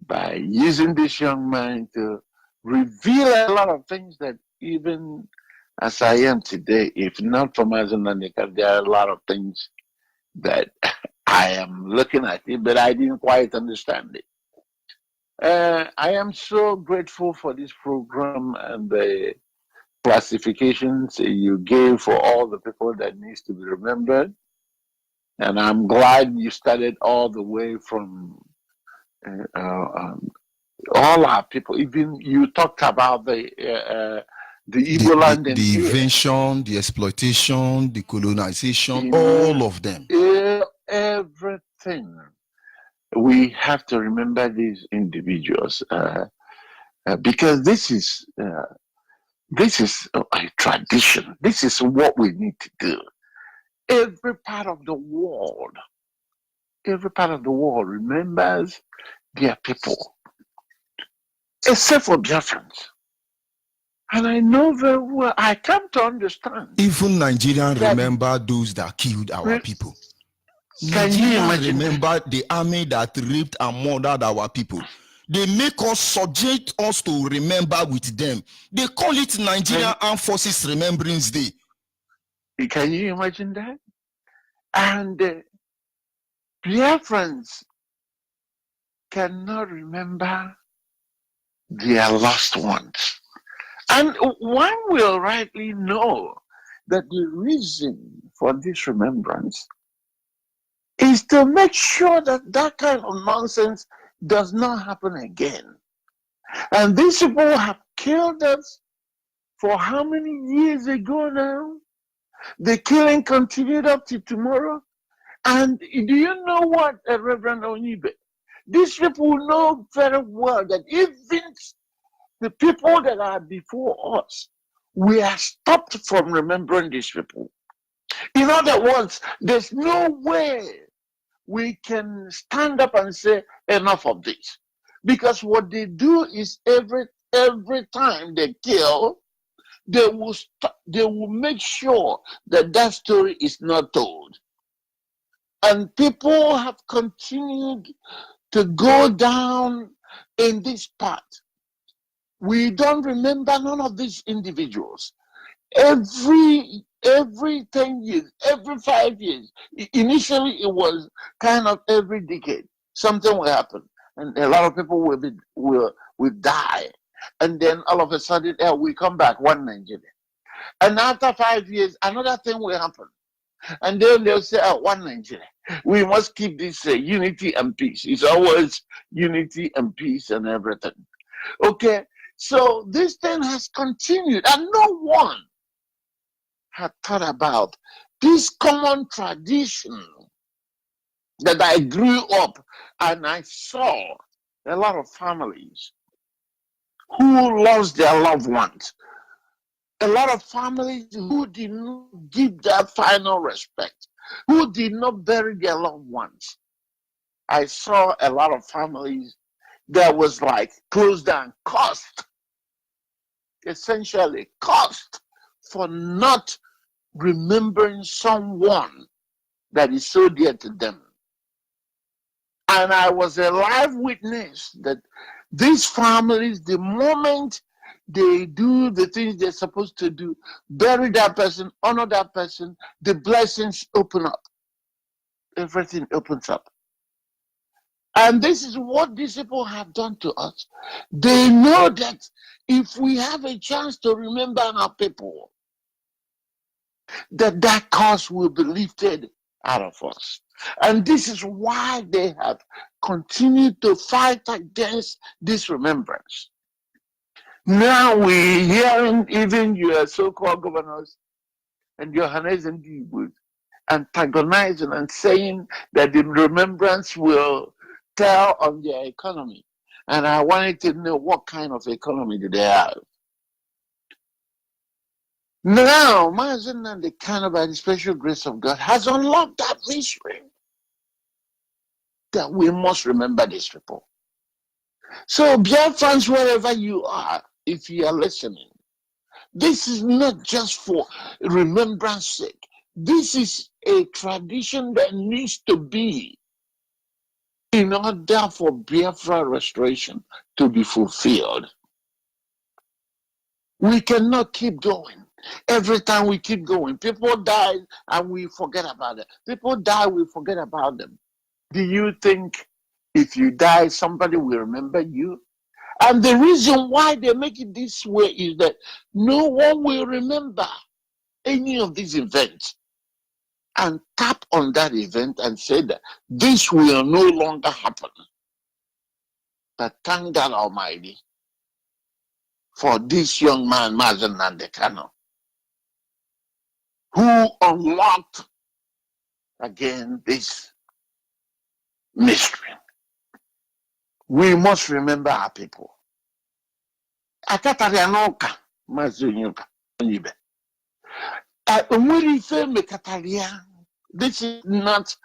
by using this young man to reveal a lot of things that even as I am today, if not for Mazunanika, there are a lot of things that I am looking at it, but I didn't quite understand it. I am so grateful for this program and the classifications you gave for all the people that needs to be remembered. And I'm glad you started all the way from all our people. Even you talked about the Igbo land, the invention, the exploitation, the colonization, all of them. Everything. We have to remember these individuals because this is a tradition. This is what we need to do. Every part of the world remembers their people, except for Biafrans. And I know very well, I come to understand. Even Nigerians remember those that killed our people. Can you imagine? Remember the army that raped and murdered our people. They make us subject us to remember with them. They call it Nigerian Armed Forces Remembrance Day. Can you imagine that? And Biafrans cannot remember their lost ones. And one will rightly know that the reason for this remembrance is to make sure that that kind of nonsense does not happen again. And these people have killed us for how many years ago now? The killing continued up to tomorrow. And do you know what, Reverend Onyibe? These people know very well that even the people that are before us, we are stopped from remembering these people. In other words, there's no way we can stand up and say enough of this. Because what they do is every time they kill, they will make sure that that story is not told. And people have continued to go down in this path. We don't remember none of these individuals. Every every 10 years, every 5 years. Initially, it was kind of every decade. Something will happen. And a lot of people will die. And then all of a sudden, we come back, one Nigeria. And after 5 years, another thing will happen. And then they'll say, one Nigeria. We must keep this unity and peace. It's always unity and peace and everything. Okay, so this thing has continued, and no one had thought about this common tradition that I grew up and I saw a lot of families who lost their loved ones. A lot of families who did not give that final respect, who did not bury their loved ones. I saw a lot of families that was like closed down, cursed, essentially cursed for not remembering someone that is so dear to them. And I was a live witness that these families, the moment they do the things they're supposed to do, bury that person, honor that person, the blessings open up. Everything opens up. And this is what these people have done to us. They know that if we have a chance to remember our people, that curse will be lifted out of us. And this is why they have continued to fight against this remembrance. Now we're hearing even your so-called governors and Johannes and Igbo antagonizing and saying that the remembrance will tell on their economy. And I wanted to know what kind of economy do they have. Now, Mazen and the kind by the special grace of God has unlocked that mystery that we must remember these people. So, Biafrans, wherever you are, if you are listening, this is not just for remembrance sake. This is a tradition that needs to be in order for Biafra restoration to be fulfilled. We cannot keep going. Every time we keep going, people die and we forget about it. People die, we forget about them. Do you think if you die, somebody will remember you? And the reason why they make it this way is that no one will remember any of these events and tap on that event and say that this will no longer happen. But thank God Almighty for this young man, Mazen Nandekano, who unlocked again this mystery. We must remember our people. Akatarianoka, Mazunyuka, Onyibe. This is not,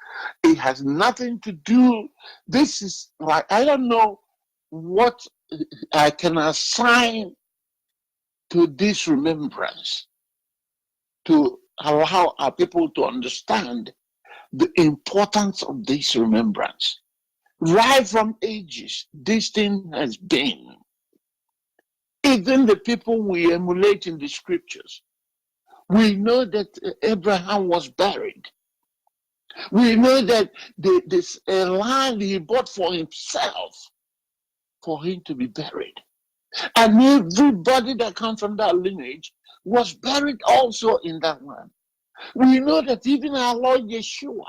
it has nothing to do, this is like, I don't know what I can assign to this remembrance to allow our people to understand the importance of this remembrance. Right from ages, this thing has been. Even the people we emulate in the scriptures, we know that Abraham was buried. We know that this land he bought for himself, for him to be buried. And everybody that comes from that lineage was buried also in that land. We know that even our Lord Yeshua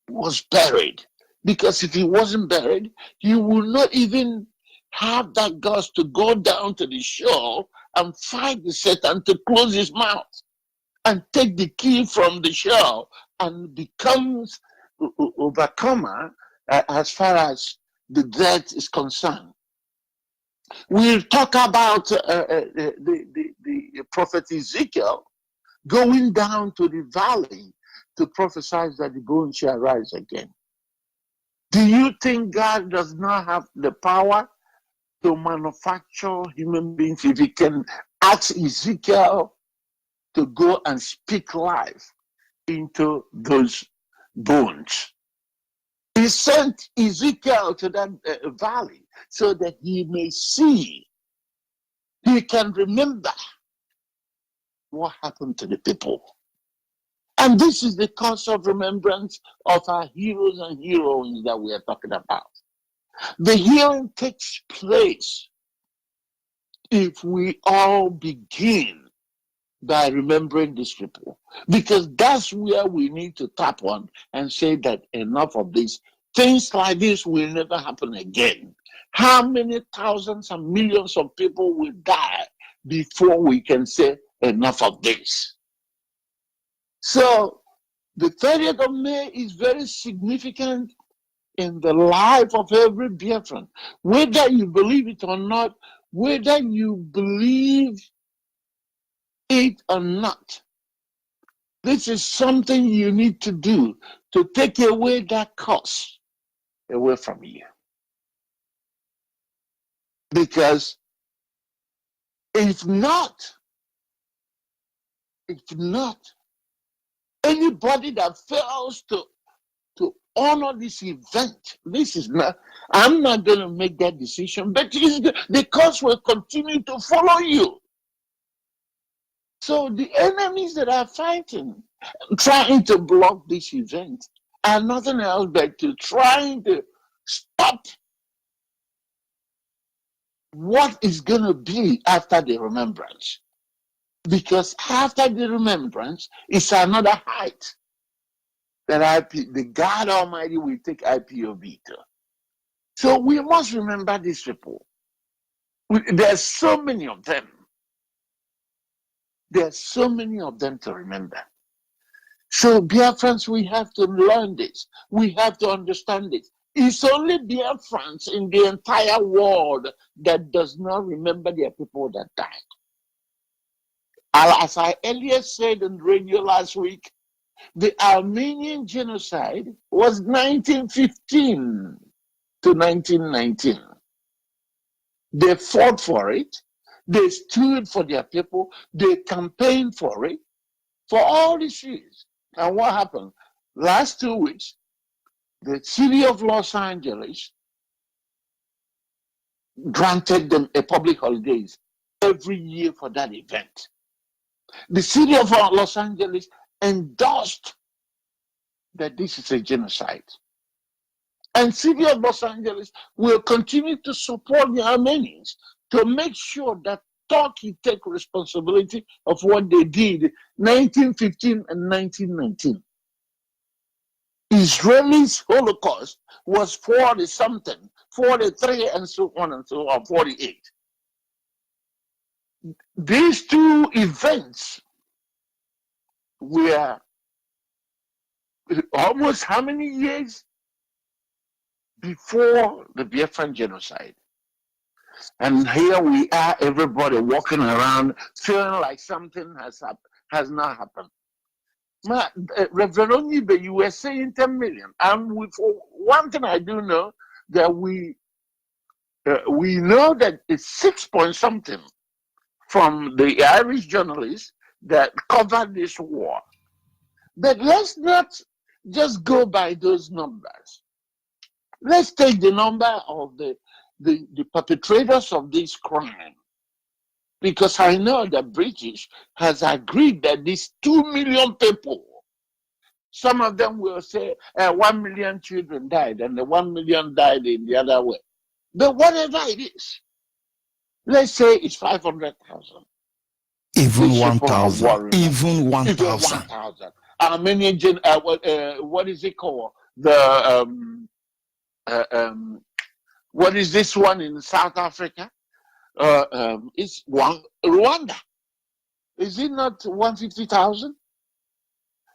was buried, because if he wasn't buried, he would not even have that guts to go down to the shore and fight the Satan to close his mouth and take the key from the shore and becomes overcomer as far as the death is concerned. We'll talk about the prophet Ezekiel going down to the valley to prophesy that the bones shall rise again. Do you think God does not have the power to manufacture human beings? If he can ask Ezekiel to go and speak life into those bones. He sent Ezekiel to that valley so that he may see, he can remember what happened to the people. And this is the cause of remembrance of our heroes and heroines that we are talking about. The healing takes place if we all begin by remembering these people, because that's where we need to tap on and say that enough of this. Things like this will never happen again. How many thousands and millions of people will die before we can say enough of this? So the 30th of May is very significant in the life of every Biafran, whether you believe it or not, whether you believe it or not. This is something you need to do to take away that curse away from you. Because if not, anybody that fails to honor this event, this is not, I'm not going to make that decision, but the curse will continue to follow you. So the enemies that are fighting, trying to block this event, are nothing else but to trying to stop what is going to be after the remembrance. Because after the remembrance is another height that the God Almighty will take IPOB to. So we must remember these people. There's so many of them. There's so many of them to remember. So, Biafrans, we have to learn this. We have to understand this. It's only Biafrans in the entire world that does not remember their people that died. As I earlier said on radio last week, the Armenian genocide was 1915 to 1919. They fought for it. They stood for their people. They campaigned for it for all these years. And what happened? Last 2 weeks, the city of Los Angeles granted them a public holidays every year for that event. The city of Los Angeles endorsed that this is a genocide. And city of Los Angeles will continue to support the Armenians to make sure that Turkey take responsibility of what they did 1915 and 1919. Israelis' Holocaust was 40-something, 43 and so on and so on, 48. These two events were almost how many years before the Biafran genocide? And here we are, everybody walking around feeling like something has not happened. Reverend Onyibe, you were saying 10 million. And one thing I do know, that we know that it's 6 point something from the Irish journalists that covered this war. But let's not just go by those numbers. Let's take the number of the perpetrators of this crime, because I know that British has agreed that these 2 million people, some of them will say 1 million children died and the 1 million died in the other way. But whatever it is, let's say it's 500,000. Even 1,000. Even 1,000. Armenian, what is it called? What is this one in South Africa? It's Rwanda. Is it not 150,000?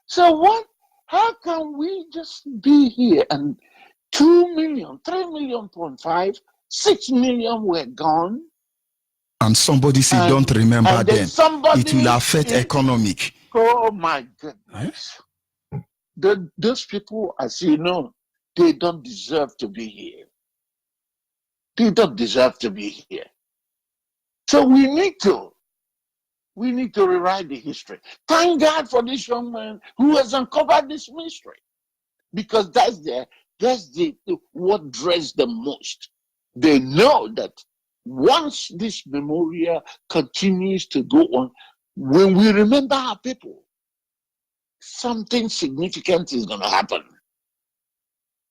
So how can we just be here and 2 million, 3 million, 6 million were gone? And somebody say, don't remember them. It will affect economic. Oh my goodness. Those people, as you know, they don't deserve to be here. They don't deserve to be here. So we need to rewrite the history. Thank God for this young man who has uncovered this mystery, because that's what drives them most. They know that once this memorial continues to go on, When we remember our people, something significant is going to happen.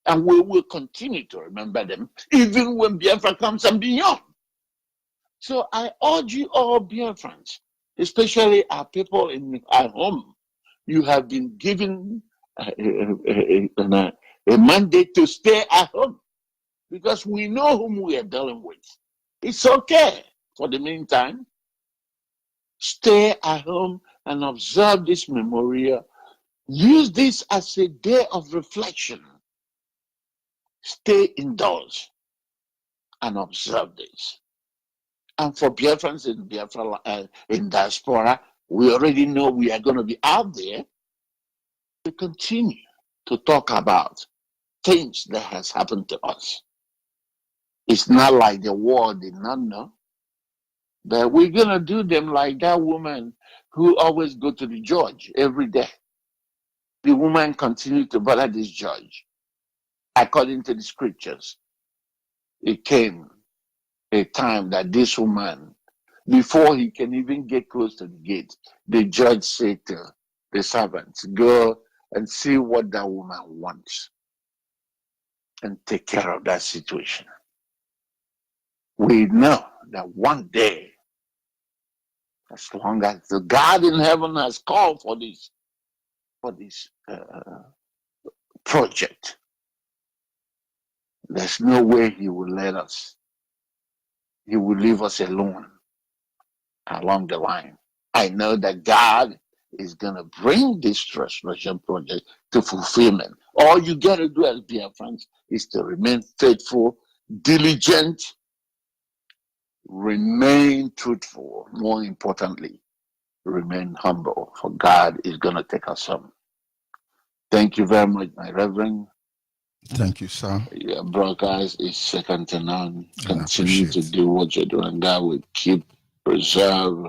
And we will continue to remember them, even when Biafra comes and beyond. So I urge you all, Biafrans, especially our people in our home, you have been given a mandate to stay at home, because we know whom we are dealing with. It's okay for the meantime. Stay at home and observe this memorial. Use this as a day of reflection. Stay indoors and observe this. And for Biafrans in Biafra, in diaspora, we already know we are going to be out there to continue to talk about things that has happened to us. It's not like the war did not know, but we're going to do them like that woman who always go to the judge every day. The woman continued to bother this judge. According to the scriptures, it came a time that this woman, before he can even get close to the gate, the judge said to the servants, go and see what that woman wants and take care of that situation. We know that one day, as long as the God in heaven has called for this project, there's no way he will let us. He will leave us alone along the line. I know that God is going to bring this restoration project to fulfillment. All you got to do as Biafrans is to remain faithful, diligent, remain truthful. More importantly, remain humble, for God is going to take us home. Thank you very much, my Reverend. Thank you, sir. Your broadcast is second to none. Continue to do what you're doing. God will keep, preserve,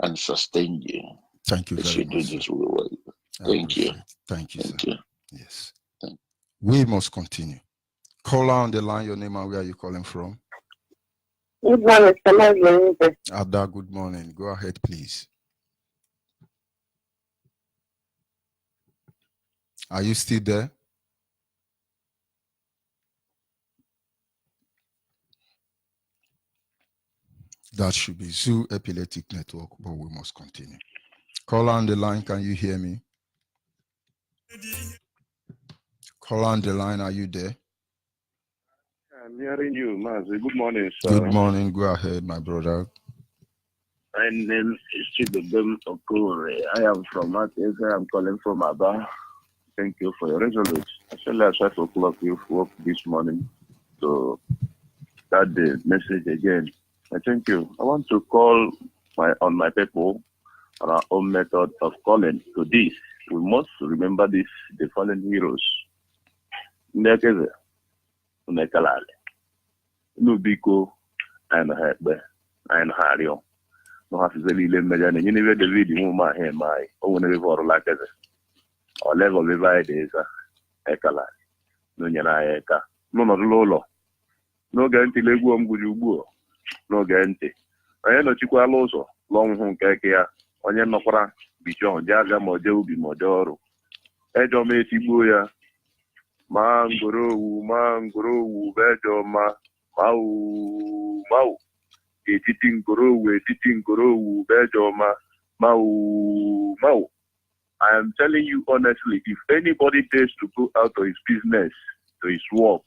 and sustain you. Thank you very much. Do this well. Thank you. Thank you, Thank sir. you. Yes. We must continue. Caller on the line, your name and where are you calling from? Good morning, Onyibe. Ada, good morning. Go ahead, please. Are you still there? That should be Zoo Epileptic Network, but we must continue. Caller on the line, can you hear me? Caller on the line, are you there? I'm hearing you, Mazi. Good morning, sir. Good morning. Go ahead, my brother. My name is Chidubem Okore. I am from Matesa. I'm calling from Aba. Thank you for your resolution. Actually, at 5 o'clock, you woke this morning to start the message again. I thank you. I want to call on my people on our own method of calling to this. We must remember this, the fallen heroes. Ndekeze, Unekalale, Nubiko, and Hebe, and Hario. No has the little measure, and you never the video, my hair, my own river like it. Or level divide is a Ekala, Nunyana Eka, no Lolo, no guarantee Leguam Gujubu, no guarantee. I know Chiqualoso, long home Kakia, Onyan Nopra, Bichon, Jaga Mojobi Modoro, Ejo Metibuya. Mangoro, bejo mau, etiting goro, bejo mau. I am telling you honestly, if anybody dares to go out of his business, to his work,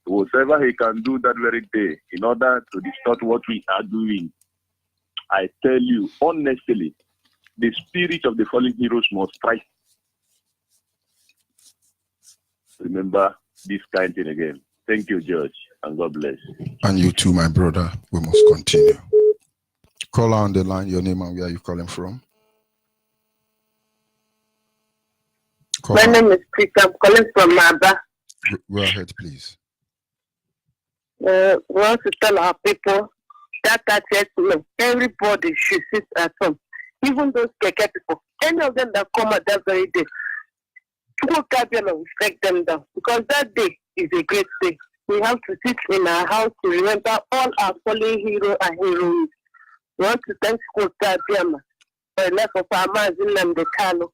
whatever he can do that very day in order to distort what we are doing, I tell you honestly, the spirit of the fallen heroes must strike. Remember this kind thing again. Thank you, George, and God bless. And you too, my brother. We must continue. Caller on the line, your name and where are you calling from? My name is Chris. I'm calling from Maba. Go ahead, please. We want to tell our people that everybody should sit at home. Even those keke people, any of them that come at that very day, people can't strike them down, because that day is a great day. We have to sit in our house to remember all our fallen heroes and heroines. We want to thank School Kabiama left of our Mazin the Kano,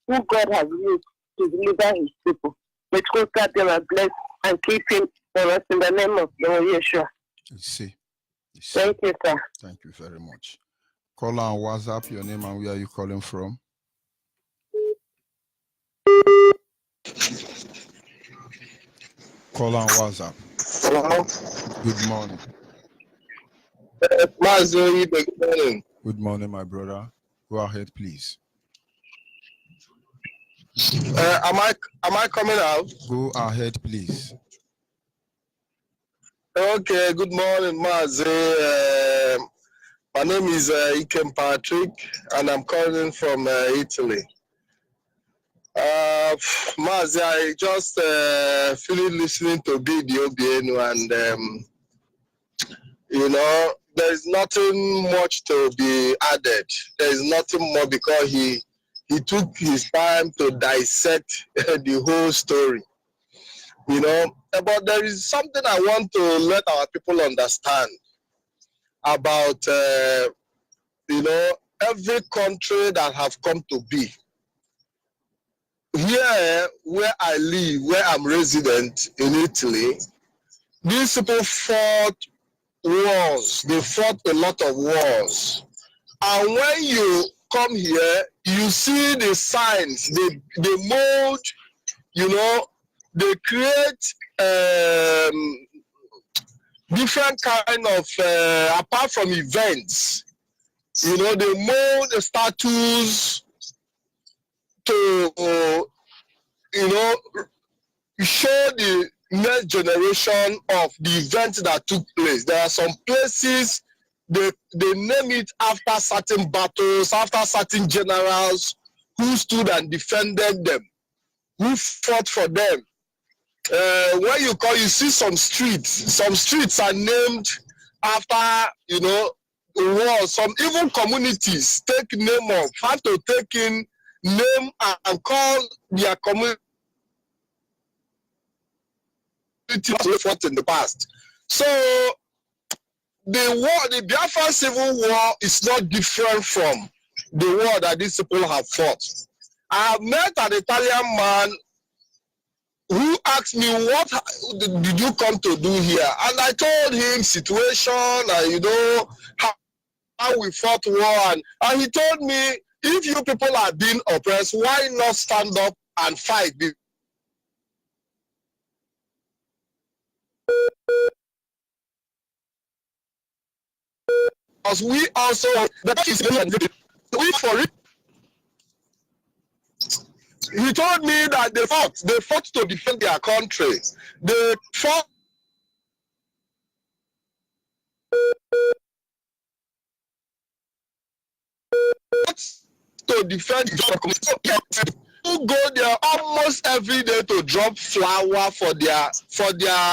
who God has used to deliver his people. May God guard them and bless and keep him for us in the name of the Lord Yeshua. You see. Thank you, sir. Thank you very much. Call on WhatsApp, your name and where are you calling from? Call on WhatsApp. Hello. Good morning. Onyibe, good morning. Good morning, my brother. Go ahead, please. Am I coming out? Go ahead, please. Okay, good morning, Mazi. My name is Ikem Patrick, and I'm calling from Italy. Mazi, I just finished listening to BDOBN, and there's nothing much to be added. There's nothing more because he took his time to dissect the whole story. But there is something I want to let our people understand about, every country that have come to be. Here, where I live, where I'm resident in Italy, these people fought wars. They fought a lot of wars. And when you come here, you see the signs, they mold, they create different kind of, apart from events, they mold the statues to, show the next generation of the events that took place. There are some places, they name it after certain battles, after certain generals who stood and defended them, who fought for them. When you see some streets are named after, wars. Some even communities have to take in name and call their community fought in the past. So the Biafra Civil War is not different from the war that these people have fought. I have met an Italian man who asked me, what did you come to do here? And I told him situation and how we fought war, and he told me, if you people are being oppressed, why not stand up and fight? Because we also he told me that they fought to defend their country. They fought to defend the community. Who go there almost every day to drop flower for their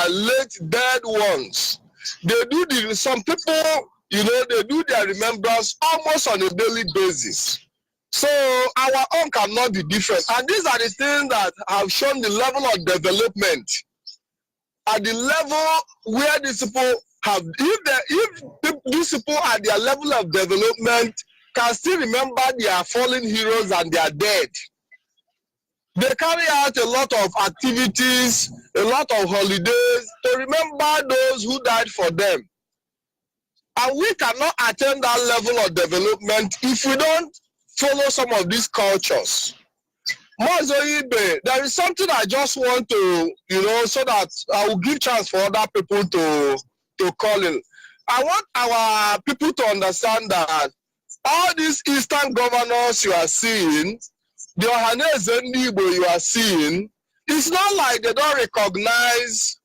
late dead ones. They do some people, they do their remembrance almost on a daily basis. So our own cannot be different. And these are the things that have shown the level of development. At the level where these people have, if these people at their level of development can still remember their fallen heroes and they are dead. They carry out a lot of activities, a lot of holidays to remember those who died for them. And we cannot attain that level of development if we don't follow some of these cultures. Onyibe, there is something I just want to, so that I will give chance for other people to call in. I want our people to understand that all these Eastern governors you are seeing, the Ohaneze Ndibo you are seeing, it's not like they don't recognize,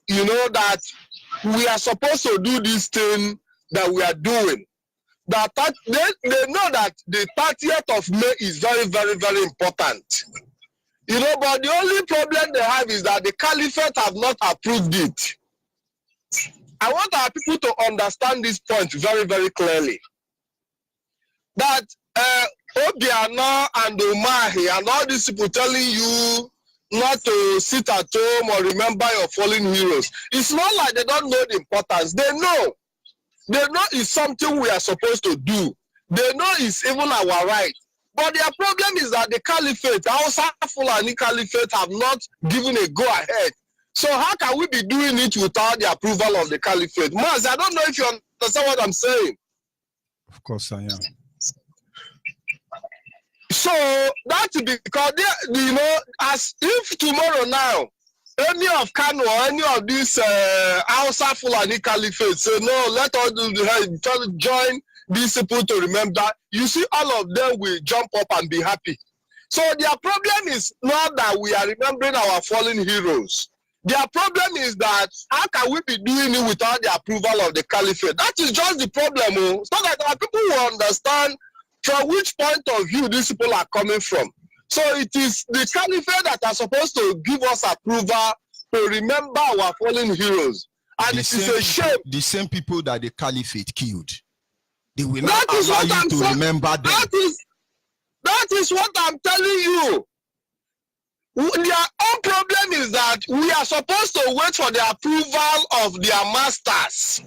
that we are supposed to do this thing that we are doing. That they know that the 30th of May is very, very, very important. But the only problem they have is that the Caliphate have not approved it. I want our people to understand this point very, very clearly. That Obiano and Umahi and all these people telling you not to sit at home or remember your fallen heroes. It's not like they don't know the importance. They know. They know it's something we are supposed to do. They know it's even our right. But their problem is that the caliphate, Hausa Fulani caliphate, have not given a go-ahead. So how can we be doing it without the approval of the caliphate? Maz, I don't know if you understand what I'm saying. Of course I am. So that's because they, you know, as if tomorrow now, any of Kano or any of these Hausa Fulani caliphate say no, let us join these people to remember. You see, all of them will jump up and be happy. So their problem is not that we are remembering our fallen heroes. Their problem is that how can we be doing it without the approval of the caliphate? That is just the problem. So that our people will understand from which point of view these people are coming from. So it is the caliphate that are supposed to give us approval to remember our fallen heroes. And it is a shame. The same people that the caliphate killed. They will not allow you to remember them. That is what I'm telling you. Their own problem is that we are supposed to wait for the approval of their masters.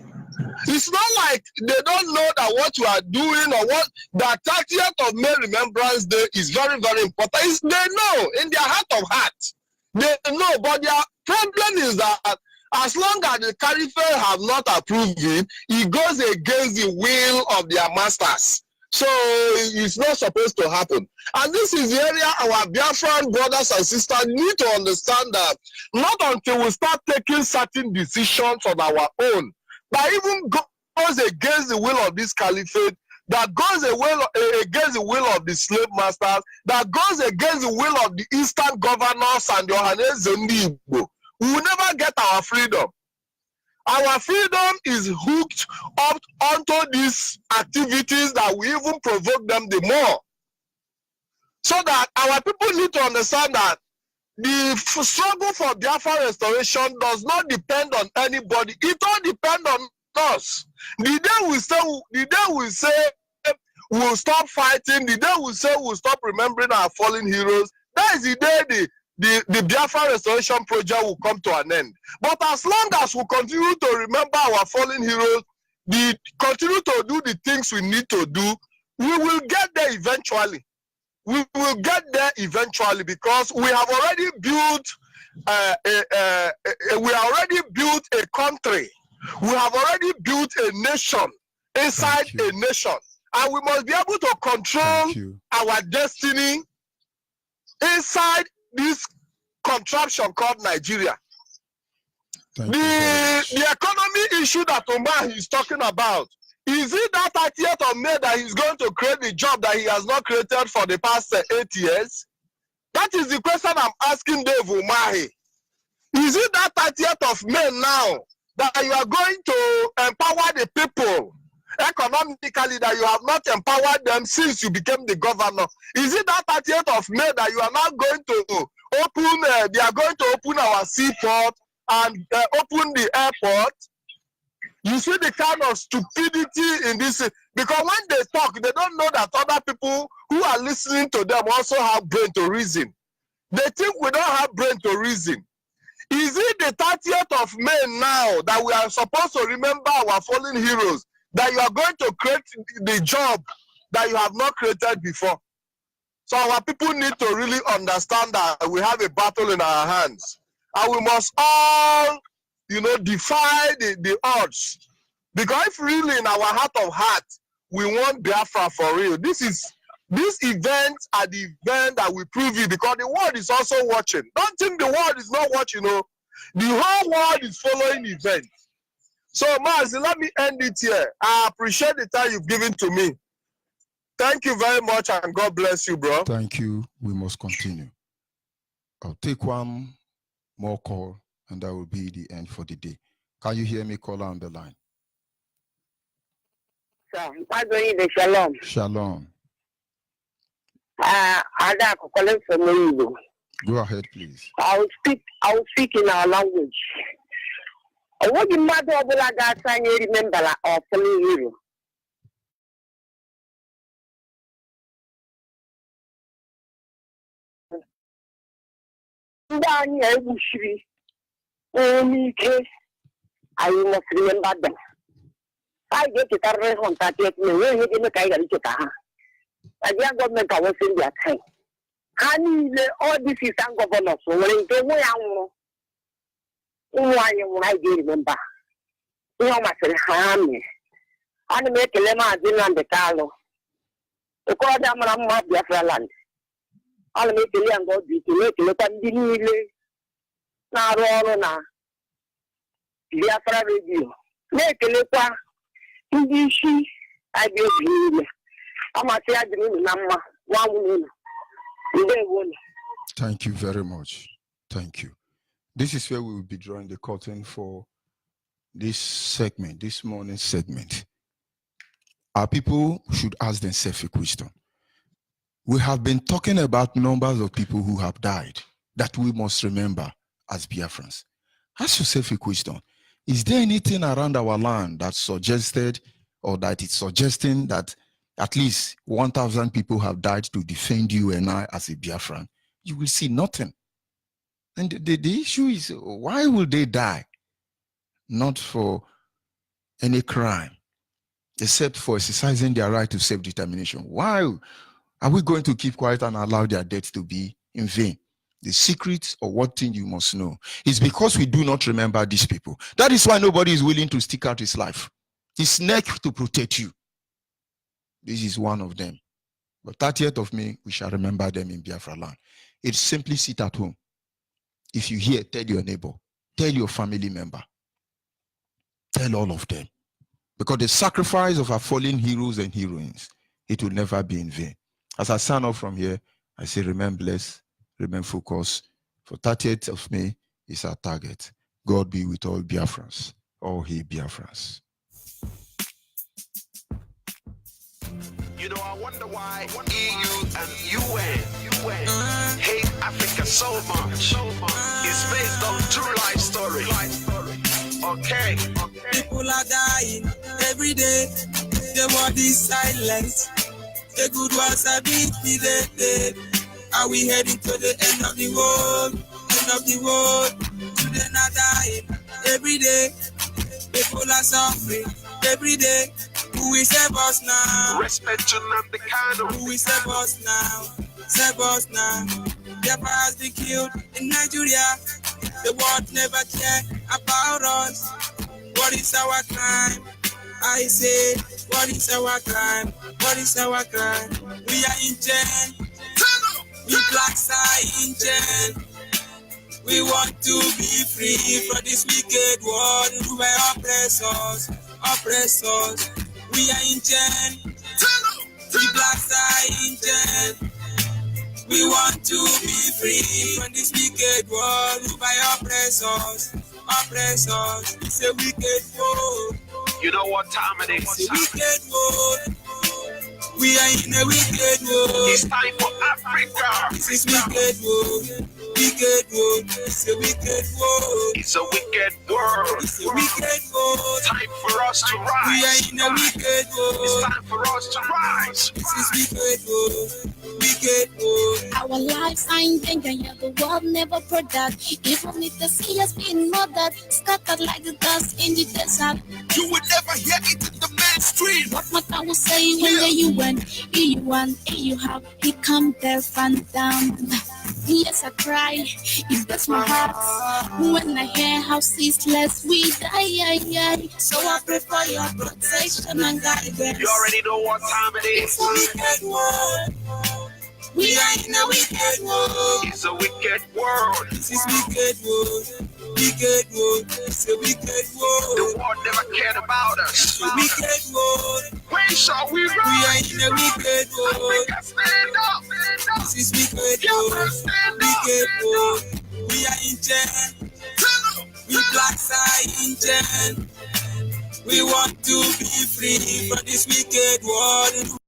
It's not like they don't know that what you are doing or what the 30th of May Remembrance Day is very, very important. They know in their heart of hearts. They know, but their problem is that as long as the caliphate have not approved it, it goes against the will of their masters. So it's not supposed to happen. And this is the area our Biafran brothers and sisters need to understand that not until we start taking certain decisions on our own, that even goes against the will of this caliphate, that goes against the will of the slave masters, that goes against the will of the eastern governors and the Ohaneze Igbo, we will never get our freedom. Our freedom is hooked up onto these activities that we even provoke them the more. So that our people need to understand that the struggle for Biafra restoration does not depend on anybody. It all depends on us. The day we say we'll stop fighting, the day we say we'll stop remembering our fallen heroes, that is the day the Biafra restoration project will come to an end. But as long as we continue to remember our fallen heroes, continue to do the things we need to do, we will get there eventually. We will get there eventually because we have already built a country. We have already built a nation inside a nation, and we must be able to control our destiny inside this contraption called Nigeria. The economy issue that Omar is talking about, is it that 30th of May that he's going to create the job that he has not created for the past 8 years? That is the question I'm asking Dave Umahi. Is it that 30th of May now that you are going to empower the people economically that you have not empowered them since you became the governor? Is it that 30th of May that you are now going to open, they are going to open our seaport and open the airport? You see the kind of stupidity in this, because when they talk, they don't know that other people who are listening to them also have brain to reason. They think we don't have brain to reason. Is it the 30th of May now that we are supposed to remember our fallen heroes, that you are going to create the job that you have not created before? So our people need to really understand that we have a battle in our hands. And we must all, defy the odds. Because if really in our heart of hearts, we want Biafra for real, these events are the event that will prove it, because the world is also watching. Don't think the world is not watching, The whole world is following events. So, Mazi, let me end it here. I appreciate the time you've given to me. Thank you very much, and God bless you, bro. Thank you. We must continue. I'll take one more call, and that will be the end for the day. Can you hear me, caller on the line? Shalom. Shalom. Ada calling from Onyibe. Go ahead, please. I will speak in our language. What the mother of the remember of you. I must remember them. I get it on that yet. We will in the Kaigarichota. I young government I was in their time. Honey, all this is ungovernable. So when they were why I do remember. You know, my friend, Hammy. I make a lemon and the Carlo. The call them on Biafra land. I'll make a young go to make a look at the new now, Biafra radio. Make a look at the I do. I'm a say number 1 million. Thank you very much. Thank you. This is where we will be drawing the curtain for this segment, this morning's segment. Our people should ask themselves a question. We have been talking about numbers of people who have died that we must remember as Biafrans. Ask yourself a question. Is there anything around our land that suggested or that is suggesting that at least 1,000 people have died to defend you and I as a Biafran? You will see nothing. And the issue is, why will they die? Not for any crime, except for exercising their right to self-determination. Why are we going to keep quiet and allow their death to be in vain? The secret of what thing you must know is because we do not remember these people. That is why nobody is willing to stick out his life, his neck to protect you. This is one of them. But 30th of May, we shall remember them in Biafra land. It's simply sit at home. If you hear, tell your neighbor, tell your family member, tell all of them. Because the sacrifice of our fallen heroes and heroines, it will never be in vain. As I sign off from here, I say remain blessed, remain focused. For 30th of May is our target. God be with all Biafrans, all he Biafrans. You know, I wonder why EU and UN hate Africa so much. It's based on true life story. Okay. People are dying every day. The world is silent. The good ones are being dead. Are we heading to the end of the world? End of the world. Children are dying every day. People are suffering every day. Who will save us now? Respect to Nandekano. Who will save us now? Save us now. Biafra has been killed in Nigeria. The world never cared about us. What is our crime? I say, what is our crime? What is our crime? We are in jail. We blacks are in jail. We want to be free from this wicked world ruled by oppressors. Oppressors. We are in jail. We blacks are in jail. We want to be free from this wicked world ruled by oppressors. Oppressors. It's a wicked world. You know what time it is? It's a wicked world. We are in a wicked world. It's time for Africa. This is wicked world. Wicked world. It's a wicked world. It's a wicked world. It's a wicked world. Time for us to rise. We are in a wicked world. It's time for us to rise. This is wicked world. Wicked world. Our lives are in danger, yeah, the world never product. Even if the sea has been murdered, scattered like the dust in the desert. You would never hear it in the mainstream. What Mata will say when the UN, EU have become their fan down. Yes, I cry, it breaks my heart when I hear how ceaseless we die. So I pray for your protection and guidance. You already know what time it is. It's a wicked world. We are in a wicked world. It's a wicked world. This is wicked world. Wicked world. It's a wicked world. The world never cared about us. It's a wicked world. When shall we rise? We are in a wicked world. Africa, stand up. This is wicked world. Wicked world. We are in jail. We blacks are in jail. We want to be free from this wicked world.